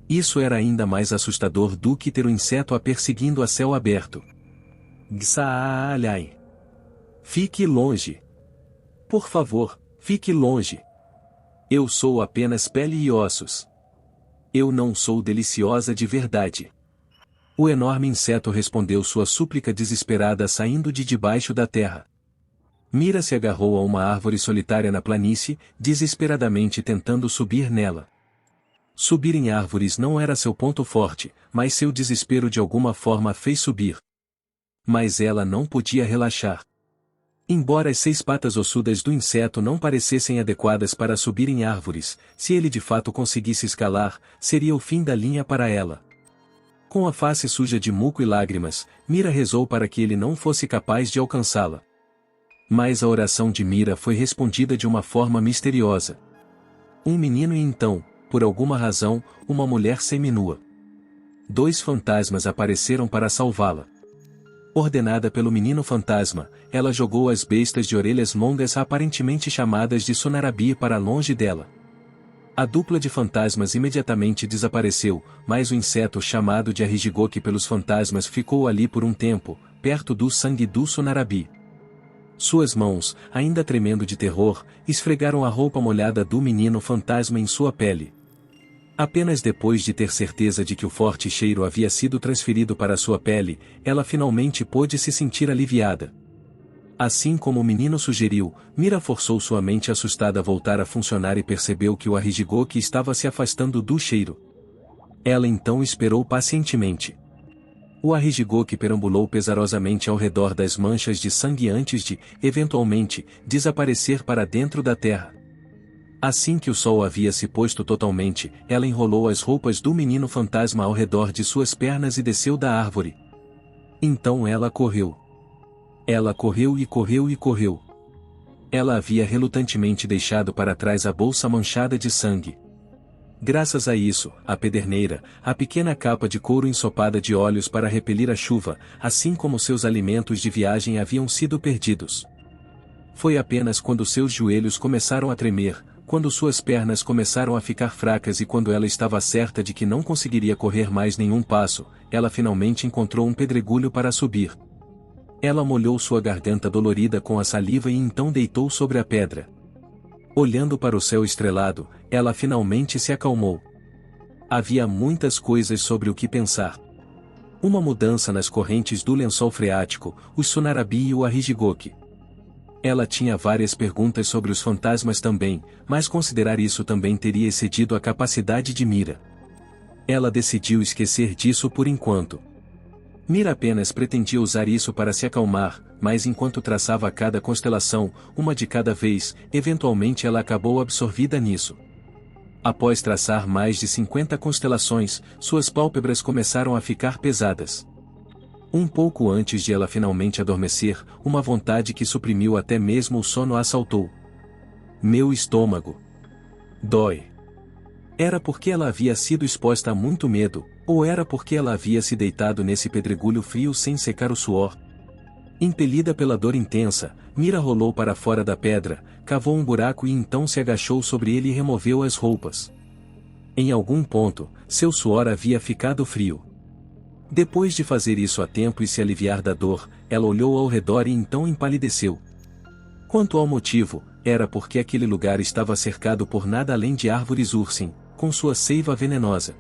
Speaker 1: Isso era ainda mais assustador do que ter o inseto a perseguindo a céu aberto. Gsaalai. Fique longe. Por favor, fique longe. Eu sou apenas pele e ossos. Eu não sou deliciosa de verdade. O enorme inseto respondeu sua súplica desesperada saindo de debaixo da terra. Mira se agarrou a uma árvore solitária na planície, desesperadamente tentando subir nela. Subir em árvores não era seu ponto forte, mas seu desespero de alguma forma fez subir. Mas ela não podia relaxar. Embora as 6 patas ossudas do inseto não parecessem adequadas para subir em árvores, se ele de fato conseguisse escalar, seria o fim da linha para ela. Com a face suja de muco e lágrimas, Mira rezou para que ele não fosse capaz de alcançá-la. Mas a oração de Mira foi respondida de uma forma misteriosa. Um menino e então, por alguma razão, uma mulher seminua. 2 fantasmas apareceram para salvá-la. Ordenada pelo menino fantasma, ela jogou as bestas de orelhas longas aparentemente chamadas de Sonarabi para longe dela. A dupla de fantasmas imediatamente desapareceu, mas o inseto chamado de Arrigigoki pelos fantasmas ficou ali por um tempo, perto do sangue do Sonarabi. Suas mãos, ainda tremendo de terror, esfregaram a roupa molhada do menino fantasma em sua pele. Apenas depois de ter certeza de que o forte cheiro havia sido transferido para sua pele, ela finalmente pôde se sentir aliviada. Assim como o menino sugeriu, Mira forçou sua mente assustada a voltar a funcionar e percebeu que o Arrigigoki estava se afastando do cheiro. Ela então esperou pacientemente. O Arrigigoki perambulou pesarosamente ao redor das manchas de sangue antes de, eventualmente, desaparecer para dentro da terra. Assim que o sol havia se posto totalmente, ela enrolou as roupas do menino fantasma ao redor de suas pernas e desceu da árvore. Então ela correu. Ela correu e correu e correu. Ela havia relutantemente deixado para trás a bolsa manchada de sangue. Graças a isso, a pederneira, a pequena capa de couro ensopada de óleos para repelir a chuva, assim como seus alimentos de viagem haviam sido perdidos. Foi apenas quando seus joelhos começaram a tremer, quando suas pernas começaram a ficar fracas e quando ela estava certa de que não conseguiria correr mais nenhum passo, ela finalmente encontrou um pedregulho para subir. Ela molhou sua garganta dolorida com a saliva e então deitou sobre a pedra. Olhando para o céu estrelado, ela finalmente se acalmou. Havia muitas coisas sobre o que pensar. Uma mudança nas correntes do lençol freático, o Sonarabi e o Arrigigoki. Ela tinha várias perguntas sobre os fantasmas também, mas considerar isso também teria excedido a capacidade de Mira. Ela decidiu esquecer disso por enquanto. Mira apenas pretendia usar isso para se acalmar, mas enquanto traçava cada constelação, uma de cada vez, eventualmente ela acabou absorvida nisso. Após traçar mais de 50 constelações, suas pálpebras começaram a ficar pesadas. Um pouco antes de ela finalmente adormecer, uma vontade que suprimiu até mesmo o sono a assaltou. Meu estômago dói. Era porque ela havia sido exposta a muito medo, ou era porque ela havia se deitado nesse pedregulho frio sem secar o suor? Impelida pela dor intensa, Mira rolou para fora da pedra, cavou um buraco e então se agachou sobre ele e removeu as roupas. Em algum ponto, seu suor havia ficado frio. Depois de fazer isso a tempo e se aliviar da dor, ela olhou ao redor e então empalideceu. Quanto ao motivo, era porque aquele lugar estava cercado por nada além de árvores ursem, com sua seiva venenosa.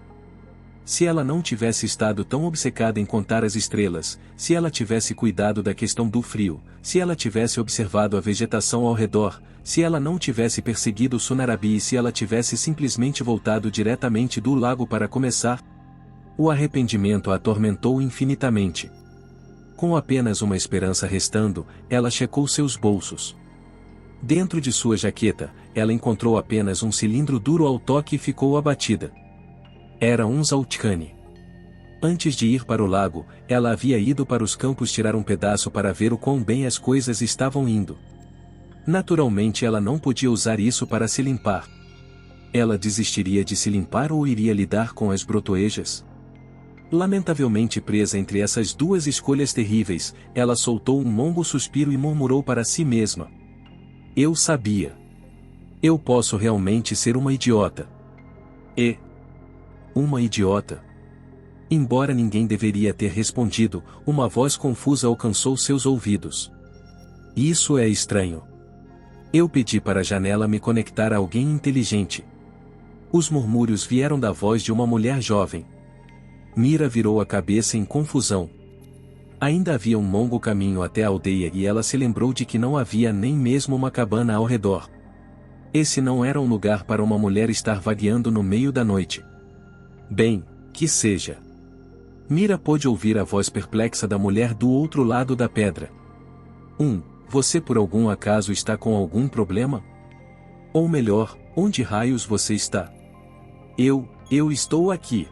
Speaker 1: Se ela não tivesse estado tão obcecada em contar as estrelas, se ela tivesse cuidado da questão do frio, se ela tivesse observado a vegetação ao redor, se ela não tivesse perseguido Sunarabi e se ela tivesse simplesmente voltado diretamente do lago para começar, o arrependimento a atormentou infinitamente. Com apenas uma esperança restando, ela checou seus bolsos. Dentro de sua jaqueta, ela encontrou apenas um cilindro duro ao toque e ficou abatida. Era um Zautkane. Antes de ir para o lago, ela havia ido para os campos tirar um pedaço para ver o quão bem as coisas estavam indo. Naturalmente ela não podia usar isso para se limpar. Ela desistiria de se limpar ou iria lidar com as brotoejas? Lamentavelmente presa entre essas duas escolhas terríveis, ela soltou um longo suspiro e murmurou para si mesma. Eu sabia. Eu posso realmente ser uma idiota. Uma idiota? Embora ninguém deveria ter respondido, uma voz confusa alcançou seus ouvidos. Isso é estranho. Eu pedi para a janela me conectar a alguém inteligente. Os murmúrios vieram da voz de uma mulher jovem. Mira virou a cabeça em confusão. Ainda havia um longo caminho até a aldeia e ela se lembrou de que não havia nem mesmo uma cabana ao redor. Esse não era um lugar para uma mulher estar vagueando no meio da noite. Bem, que seja. Mira pôde ouvir a voz perplexa da mulher do outro lado da pedra. Você por algum acaso está com algum problema? Ou melhor, onde raios você está? Eu estou aqui.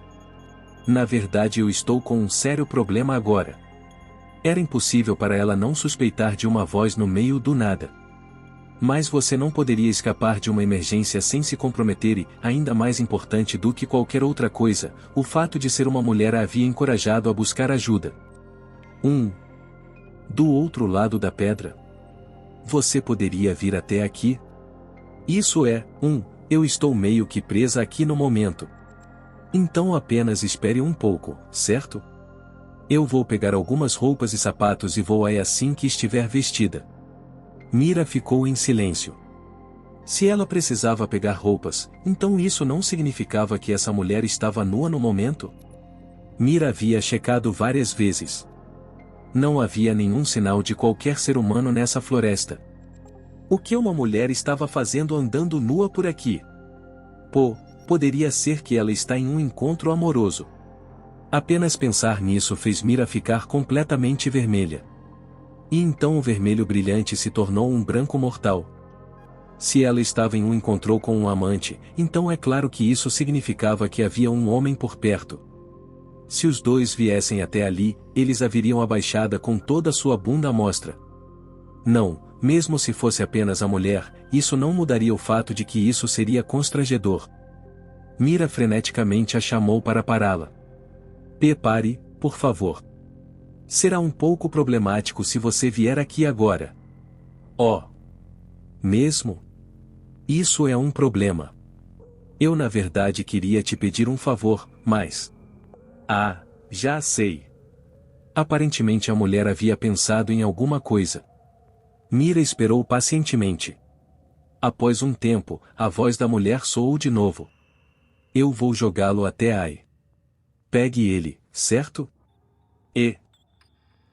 Speaker 1: Na verdade eu estou com um sério problema agora. Era impossível para ela não suspeitar de uma voz no meio do nada. Mas você não poderia escapar de uma emergência sem se comprometer e, ainda mais importante do que qualquer outra coisa, o fato de ser uma mulher a havia encorajado a buscar ajuda. Do outro lado da pedra. Você poderia vir até aqui? Isso é, eu estou meio que presa aqui no momento. Então apenas espere um pouco, certo? Eu vou pegar algumas roupas e sapatos e vou aí assim que estiver vestida. Mira ficou em silêncio. Se ela precisava pegar roupas, então isso não significava que essa mulher estava nua no momento? Mira havia checado várias vezes. Não havia nenhum sinal de qualquer ser humano nessa floresta. O que uma mulher estava fazendo andando nua por aqui? Poderia ser que ela está em um encontro amoroso. Apenas pensar nisso fez Mira ficar completamente vermelha. E então o vermelho brilhante se tornou um branco mortal. Se ela estava em um encontro com um amante, então é claro que isso significava que havia um homem por perto. Se os dois viessem até ali, eles a viriam abaixada com toda a sua bunda à mostra. Não, mesmo se fosse apenas a mulher, isso não mudaria o fato de que isso seria constrangedor. Mira freneticamente a chamou para pará-la. Pare, por favor. Será um pouco problemático se você vier aqui agora. Mesmo? Isso é um problema. Eu na verdade queria te pedir um favor, mas... já sei. Aparentemente a mulher havia pensado em alguma coisa. Mira esperou pacientemente. Após um tempo, a voz da mulher soou de novo. Eu vou jogá-lo até Ai. Pegue ele, certo?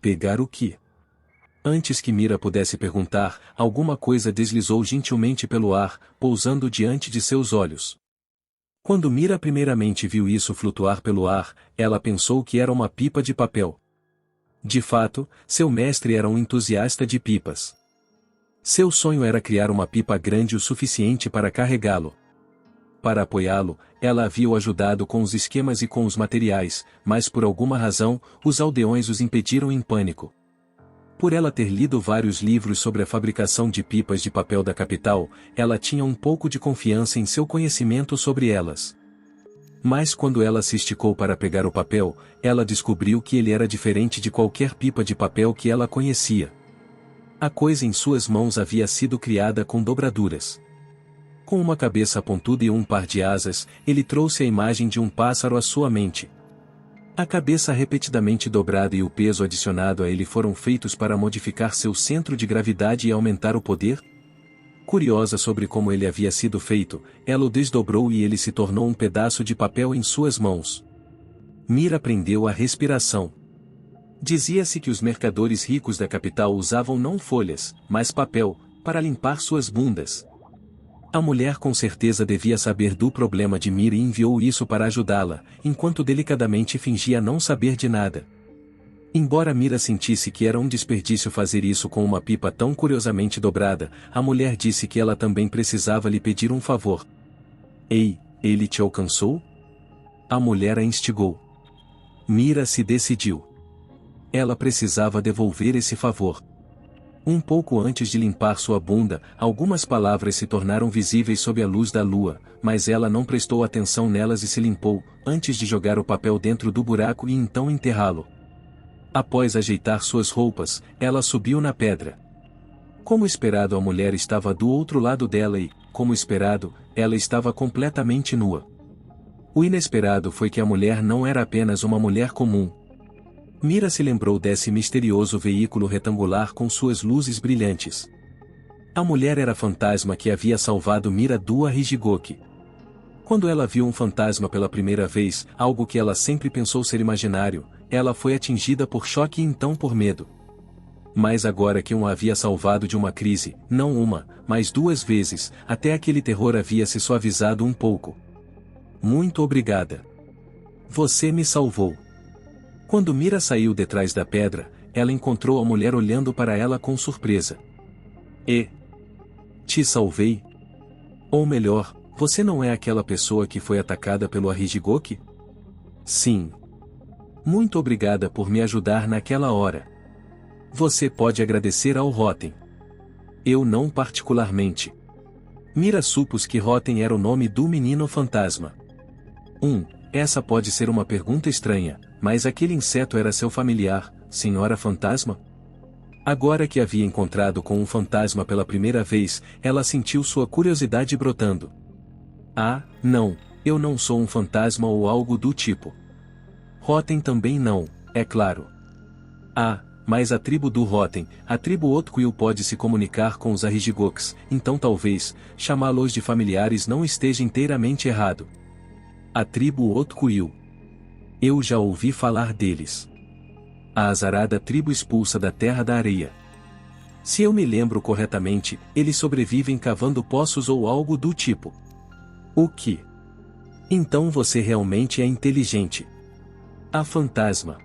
Speaker 1: Pegar o quê? Antes que Mira pudesse perguntar, alguma coisa deslizou gentilmente pelo ar, pousando diante de seus olhos. Quando Mira primeiramente viu isso flutuar pelo ar, ela pensou que era uma pipa de papel. De fato, seu mestre era um entusiasta de pipas. Seu sonho era criar uma pipa grande o suficiente para carregá-lo. Para apoiá-lo, ela havia o ajudado com os esquemas e com os materiais, mas por alguma razão, os aldeões os impediram em pânico. Por ela ter lido vários livros sobre a fabricação de pipas de papel da capital, ela tinha um pouco de confiança em seu conhecimento sobre elas. Mas quando ela se esticou para pegar o papel, ela descobriu que ele era diferente de qualquer pipa de papel que ela conhecia. A coisa em suas mãos havia sido criada com dobraduras. Com uma cabeça pontuda e um par de asas, ele trouxe a imagem de um pássaro à sua mente. A cabeça repetidamente dobrada e o peso adicionado a ele foram feitos para modificar seu centro de gravidade e aumentar o poder? Curiosa sobre como ele havia sido feito, ela o desdobrou e ele se tornou um pedaço de papel em suas mãos. Mira aprendeu a respiração. Dizia-se que os mercadores ricos da capital usavam não folhas, mas papel, para limpar suas bundas. A mulher com certeza devia saber do problema de Mira e enviou isso para ajudá-la, enquanto delicadamente fingia não saber de nada. Embora Mira sentisse que era um desperdício fazer isso com uma pipa tão curiosamente dobrada, a mulher disse que ela também precisava lhe pedir um favor. Ei, ele te alcançou? A mulher a instigou. Mira se decidiu. Ela precisava devolver esse favor. Um pouco antes de limpar sua bunda, algumas palavras se tornaram visíveis sob a luz da lua, mas ela não prestou atenção nelas e se limpou, antes de jogar o papel dentro do buraco e então enterrá-lo. Após ajeitar suas roupas, ela subiu na pedra. Como esperado, a mulher estava do outro lado dela e, como esperado, ela estava completamente nua. O inesperado foi que a mulher não era apenas uma mulher comum. Mira se lembrou desse misterioso veículo retangular com suas luzes brilhantes. A mulher era a fantasma que havia salvado Mira do Arigigoki. Quando ela viu um fantasma pela primeira vez, algo que ela sempre pensou ser imaginário, ela foi atingida por choque e então por medo. Mas agora que a havia salvado de uma crise, não uma, mas 2 vezes, até aquele terror havia se suavizado um pouco. Muito obrigada. Você me salvou. Quando Mira saiu detrás da pedra, ela encontrou a mulher olhando para ela com surpresa. Te salvei? Ou melhor, você não é aquela pessoa que foi atacada pelo Arigigoki? Sim. Muito obrigada por me ajudar naquela hora. Você pode agradecer ao Roten. Eu não particularmente. Mira supôs que Roten era o nome do menino fantasma. Essa pode ser uma pergunta estranha, mas aquele inseto era seu familiar, senhora fantasma? Agora que havia encontrado com um fantasma pela primeira vez, ela sentiu sua curiosidade brotando. Não, eu não sou um fantasma ou algo do tipo. Roten também não, é claro. Mas a tribo do Roten, a tribo Otkuil pode se comunicar com os Arigigoks, então talvez, chamá-los de familiares não esteja inteiramente errado. A tribo Otkuil. Eu já ouvi falar deles. A azarada tribo expulsa da Terra da Areia. Se eu me lembro corretamente, eles sobrevivem cavando poços ou algo do tipo. O que? Então você realmente é inteligente. A fantasma.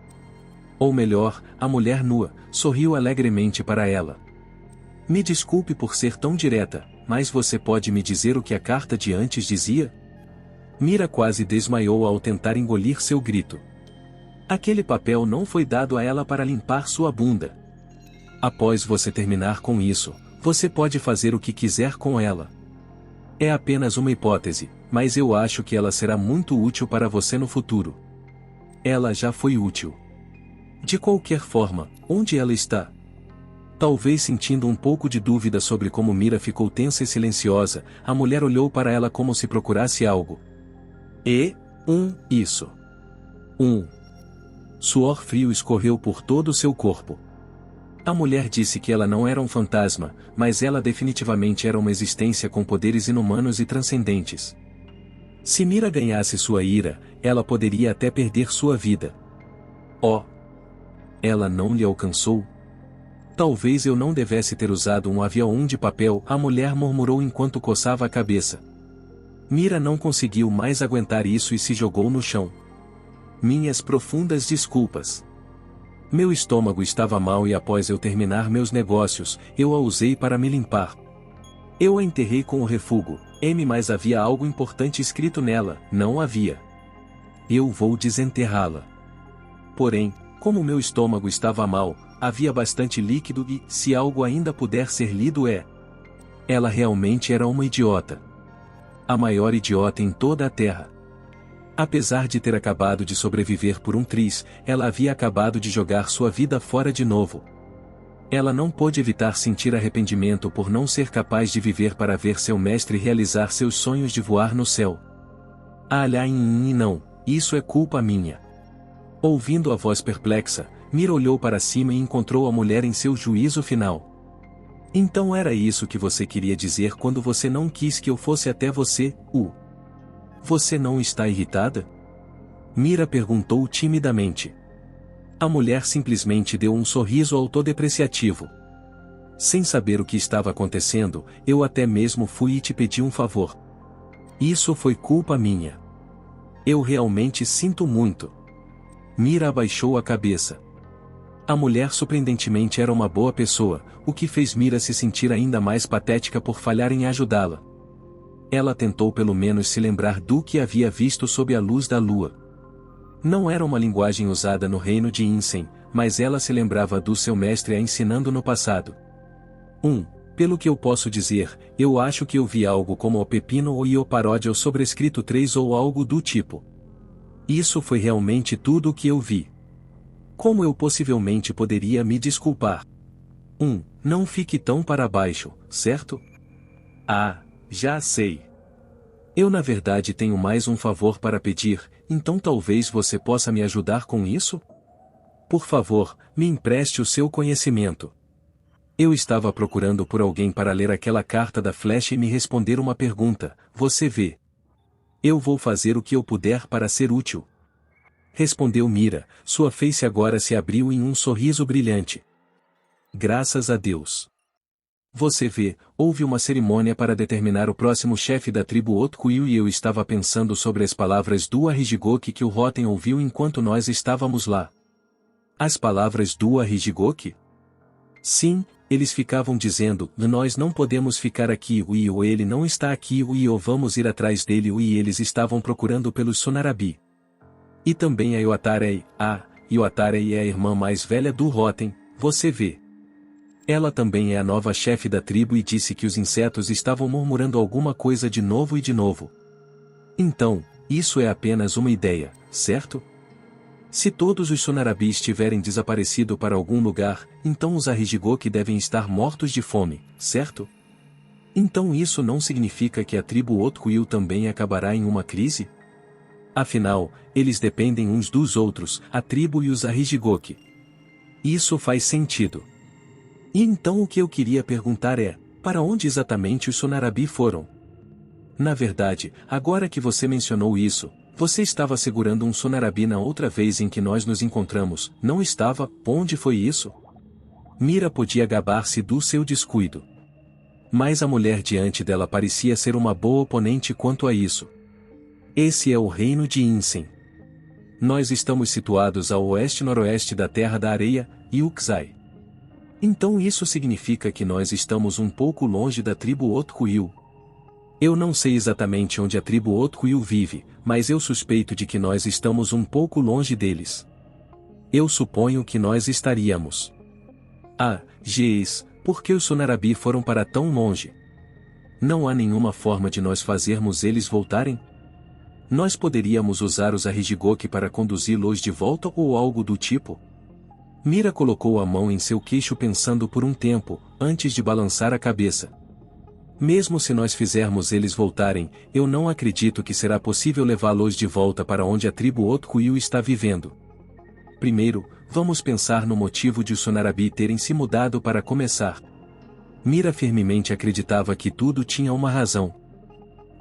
Speaker 1: Ou melhor, a mulher nua, sorriu alegremente para ela. Me desculpe por ser tão direta, mas você pode me dizer o que a carta de antes dizia? Mira quase desmaiou ao tentar engolir seu grito. Aquele papel não foi dado a ela para limpar sua bunda. Após você terminar com isso, você pode fazer o que quiser com ela. É apenas uma hipótese, mas eu acho que ela será muito útil para você no futuro. Ela já foi útil. De qualquer forma, onde ela está? Talvez sentindo um pouco de dúvida sobre como Mira ficou tensa e silenciosa, a mulher olhou para ela como se procurasse algo. Isso. Suor frio escorreu por todo o seu corpo. A mulher disse que ela não era um fantasma, mas ela definitivamente era uma existência com poderes inumanos e transcendentes. Se Mira ganhasse sua ira, ela poderia até perder sua vida. Ela não lhe alcançou? Talvez eu não devesse ter usado um avião de papel, a mulher murmurou enquanto coçava a cabeça. Mira não conseguiu mais aguentar isso e se jogou no chão. Minhas profundas desculpas. Meu estômago estava mal e após eu terminar meus negócios, eu a usei para me limpar. Eu a enterrei com o refúgio, mas havia algo importante escrito nela, não havia. Eu vou desenterrá-la. Porém, como meu estômago estava mal, havia bastante líquido e, se algo ainda puder ser lido ela realmente era uma idiota. A maior idiota em toda a Terra. Apesar de ter acabado de sobreviver por um triz, ela havia acabado de jogar sua vida fora de novo. Ela não pôde evitar sentir arrependimento por não ser capaz de viver para ver seu mestre realizar seus sonhos de voar no céu. Não, isso é culpa minha. Ouvindo a voz perplexa, Mira olhou para cima e encontrou a mulher em seu juízo final. Então era isso que você queria dizer quando você não quis que eu fosse até você, Você não está irritada? Mira perguntou timidamente. A mulher simplesmente deu um sorriso autodepreciativo. Sem saber o que estava acontecendo, eu até mesmo fui e te pedi um favor. Isso foi culpa minha. Eu realmente sinto muito. Mira abaixou a cabeça. A mulher surpreendentemente era uma boa pessoa, o que fez Mira se sentir ainda mais patética por falhar em ajudá-la. Ela tentou pelo menos se lembrar do que havia visto sob a luz da lua. Não era uma linguagem usada no reino de Insem, mas ela se lembrava do seu mestre a ensinando no passado. Pelo que eu posso dizer, eu acho que eu vi algo como o pepino ou o paródia sobrescrito 3 ou algo do tipo. Isso foi realmente tudo o que eu vi. Como eu possivelmente poderia me desculpar? Não fique tão para baixo, certo? Já sei. Eu na verdade tenho mais um favor para pedir, então talvez você possa me ajudar com isso? Por favor, me empreste o seu conhecimento. Eu estava procurando por alguém para ler aquela carta da Flecha e me responder uma pergunta, você vê. Eu vou fazer o que eu puder para ser útil. Respondeu Mira, sua face agora se abriu em um sorriso brilhante. Graças a Deus. Você vê, houve uma cerimônia para determinar o próximo chefe da tribo Otkuil e eu estava pensando sobre as palavras do Arrigigoki que o Roten ouviu enquanto nós estávamos lá. As palavras do Arrigigoki? Sim, eles ficavam dizendo, nós não podemos ficar aqui ou ele não está aqui ou vamos ir atrás dele e eles estavam procurando pelos Sonarabi. E também a Yotarei, Yotarei é a irmã mais velha do Roten, você vê. Ela também é a nova chefe da tribo e disse que os insetos estavam murmurando alguma coisa de novo e de novo. Então, isso é apenas uma ideia, certo? Se todos os Sonarabis tiverem desaparecido para algum lugar, então os Arrigigoki devem estar mortos de fome, certo? Então isso não significa que a tribo Otkuil também acabará em uma crise? Afinal, eles dependem uns dos outros, a tribo e os Arrigigoki. Isso faz sentido. E então o que eu queria perguntar é, para onde exatamente os Sonarabi foram? Na verdade, agora que você mencionou isso, você estava segurando um Sonarabi na outra vez em que nós nos encontramos, não estava? Onde foi isso? Mira podia gabar-se do seu descuido. Mas a mulher diante dela parecia ser uma boa oponente quanto a isso. Esse é o reino de Insem. Nós estamos situados ao oeste-noroeste da Terra da Areia, Yuxai. Então isso significa que nós estamos um pouco longe da tribo Otkuil. Eu não sei exatamente onde a tribo Otkuil vive, mas eu suspeito de que nós estamos um pouco longe deles. Eu suponho que nós estaríamos. Por que os Sonarabi foram para tão longe? Não há nenhuma forma de nós fazermos eles voltarem? Nós poderíamos usar os Arrigigoki para conduzi-los de volta ou algo do tipo? Mira colocou a mão em seu queixo pensando por um tempo, antes de balançar a cabeça. Mesmo se nós fizermos eles voltarem, eu não acredito que será possível levá-los de volta para onde a tribo Otkuil está vivendo. Primeiro, vamos pensar no motivo de os Sonarabi terem se mudado para começar. Mira firmemente acreditava que tudo tinha uma razão.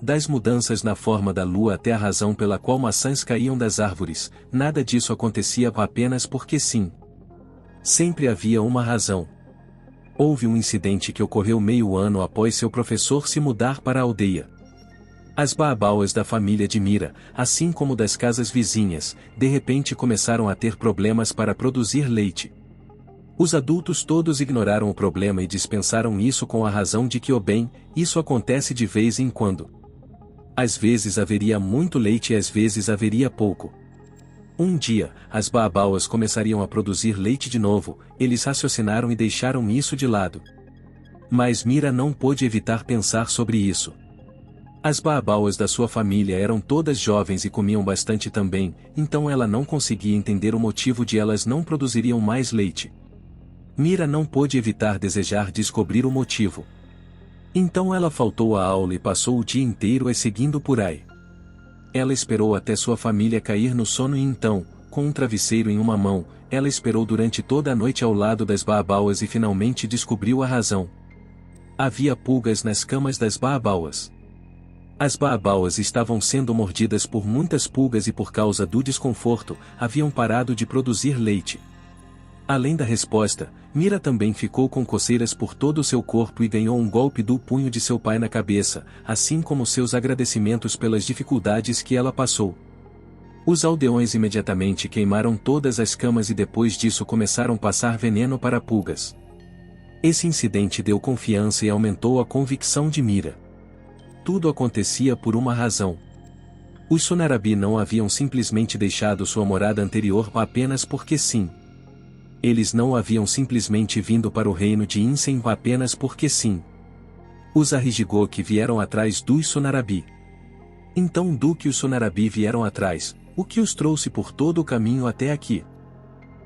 Speaker 1: Das mudanças na forma da lua até a razão pela qual maçãs caíam das árvores, nada disso acontecia apenas porque sim. Sempre havia uma razão. Houve um incidente que ocorreu meio ano após seu professor se mudar para a aldeia. As baabauas da família de Mira, assim como das casas vizinhas, de repente começaram a ter problemas para produzir leite. Os adultos todos ignoraram o problema e dispensaram isso com a razão de que, isso acontece de vez em quando. Às vezes haveria muito leite e às vezes haveria pouco. Um dia, as baabauas começariam a produzir leite de novo, eles raciocinaram e deixaram isso de lado. Mas Mira não pôde evitar pensar sobre isso. As baabauas da sua família eram todas jovens e comiam bastante também, então ela não conseguia entender o motivo de elas não produziriam mais leite. Mira não pôde evitar desejar descobrir o motivo. Então ela faltou à aula e passou o dia inteiro as seguindo por aí. Ela esperou até sua família cair no sono e então, com um travesseiro em uma mão, ela esperou durante toda a noite ao lado das baabauas e finalmente descobriu a razão. Havia pulgas nas camas das baabauas. As baabauas estavam sendo mordidas por muitas pulgas e por causa do desconforto, haviam parado de produzir leite. Além da resposta, Mira também ficou com coceiras por todo o seu corpo e ganhou um golpe do punho de seu pai na cabeça, assim como seus agradecimentos pelas dificuldades que ela passou. Os aldeões imediatamente queimaram todas as camas e depois disso começaram a passar veneno para pulgas. Esse incidente deu confiança e aumentou a convicção de Mira. Tudo acontecia por uma razão. Os Sonarabi não haviam simplesmente deixado sua morada anterior apenas porque sim. Eles não haviam simplesmente vindo para o reino de Insen apenas porque sim. Os Arrigigoki vieram atrás dos Sonarabi. Então do que os Sonarabi vieram atrás, o que os trouxe por todo o caminho até aqui?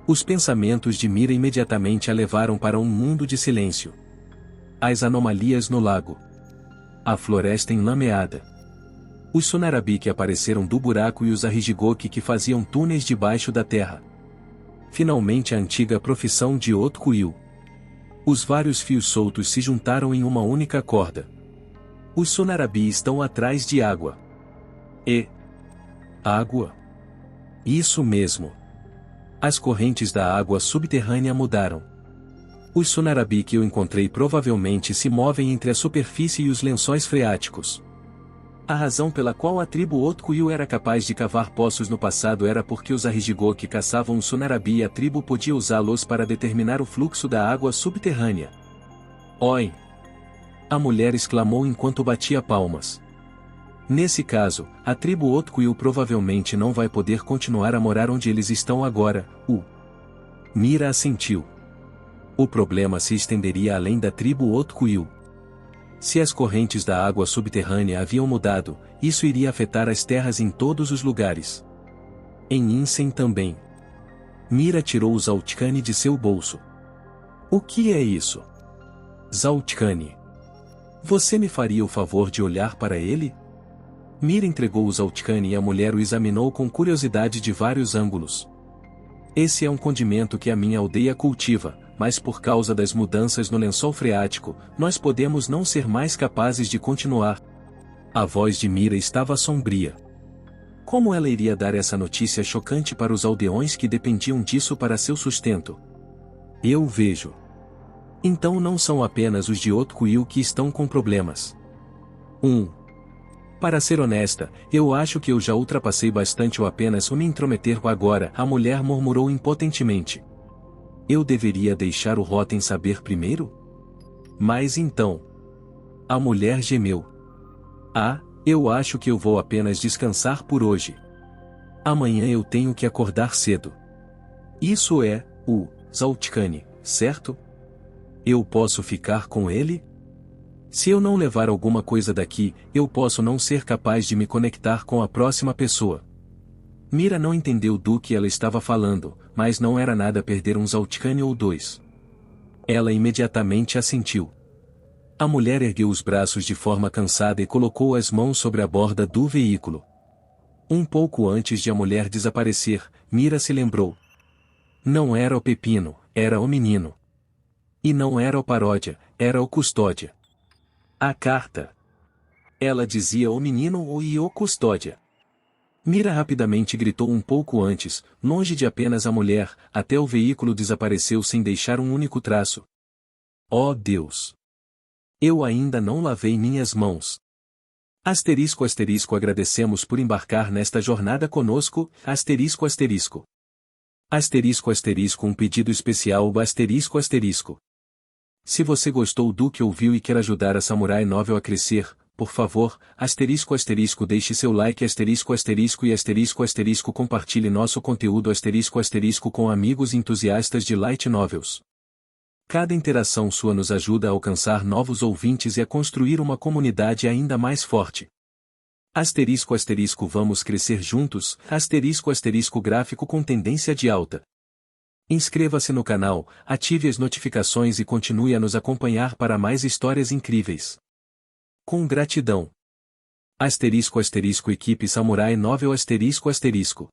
Speaker 1: Os pensamentos de Mira imediatamente a levaram para um mundo de silêncio. As anomalias no lago. A floresta enlameada. Os Sonarabi que apareceram do buraco e os Arrigigoki que faziam túneis debaixo da terra. Finalmente a antiga profissão de Otkuil. Os vários fios soltos se juntaram em uma única corda. Os Sonarabi estão atrás de água. Água? Isso mesmo. As correntes da água subterrânea mudaram. Os Sonarabi que eu encontrei provavelmente se movem entre a superfície e os lençóis freáticos. A razão pela qual a tribo Otkuil era capaz de cavar poços no passado era porque os Arrigigoki caçavam os Sonarabi e a tribo podia usá-los para determinar o fluxo da água subterrânea. Oi! A mulher exclamou enquanto batia palmas. Nesse caso, a tribo Otkuil provavelmente não vai poder continuar a morar onde eles estão agora. Mira assentiu. O problema se estenderia além da tribo Otkuil. Se as correntes da água subterrânea haviam mudado, isso iria afetar as terras em todos os lugares. Em Insen também. Mira tirou o Zautkani de seu bolso. O que é isso? Zautkani. Você me faria o favor de olhar para ele? Mira entregou o Zautkani e a mulher o examinou com curiosidade de vários ângulos. Esse é um condimento que a minha aldeia cultiva, mas por causa das mudanças no lençol freático, nós podemos não ser mais capazes de continuar. A voz de Mira estava sombria. Como ela iria dar essa notícia chocante para os aldeões que dependiam disso para seu sustento? Eu vejo. Então não são apenas os de Otkuil que estão com problemas. Para ser honesta, eu acho que eu já ultrapassei bastante o apenas me intrometer agora, a mulher murmurou impotentemente. Eu deveria deixar o Rotem saber primeiro? Mas então. A mulher gemeu. Eu acho que eu vou apenas descansar por hoje. Amanhã eu tenho que acordar cedo. Isso é, o Zautkani, certo? Eu posso ficar com ele? Se eu não levar alguma coisa daqui, eu posso não ser capaz de me conectar com a próxima pessoa. Mira não entendeu do que ela estava falando, mas não era nada perder um Zautkani ou dois. Ela imediatamente assentiu. A mulher ergueu os braços de forma cansada e colocou as mãos sobre a borda do veículo. Um pouco antes de a mulher desaparecer, Mira se lembrou. Não era o Pepino, era o menino. E não era o Paródia, era o Custódia. A carta. Ela dizia o menino e o Custódia. Mira rapidamente gritou um pouco antes, longe de apenas a mulher, até o veículo desapareceu sem deixar um único traço. Oh Deus! Eu ainda não lavei minhas mãos. Asterisco asterisco agradecemos por embarcar nesta jornada conosco, asterisco asterisco. Asterisco asterisco um pedido especial asterisco asterisco. Se você gostou do que ouviu e quer ajudar a Samurai Novel a crescer, por favor, asterisco asterisco deixe seu like asterisco asterisco e asterisco asterisco compartilhe nosso conteúdo asterisco asterisco com amigos entusiastas de light novels. Cada interação sua nos ajuda a alcançar novos ouvintes e a construir uma comunidade ainda mais forte. Asterisco asterisco vamos crescer juntos, asterisco asterisco gráfico com tendência de alta. Inscreva-se no canal, ative as notificações e continue a nos acompanhar para mais histórias incríveis. Com gratidão. Asterisco asterisco equipe Samurai Novel asterisco asterisco.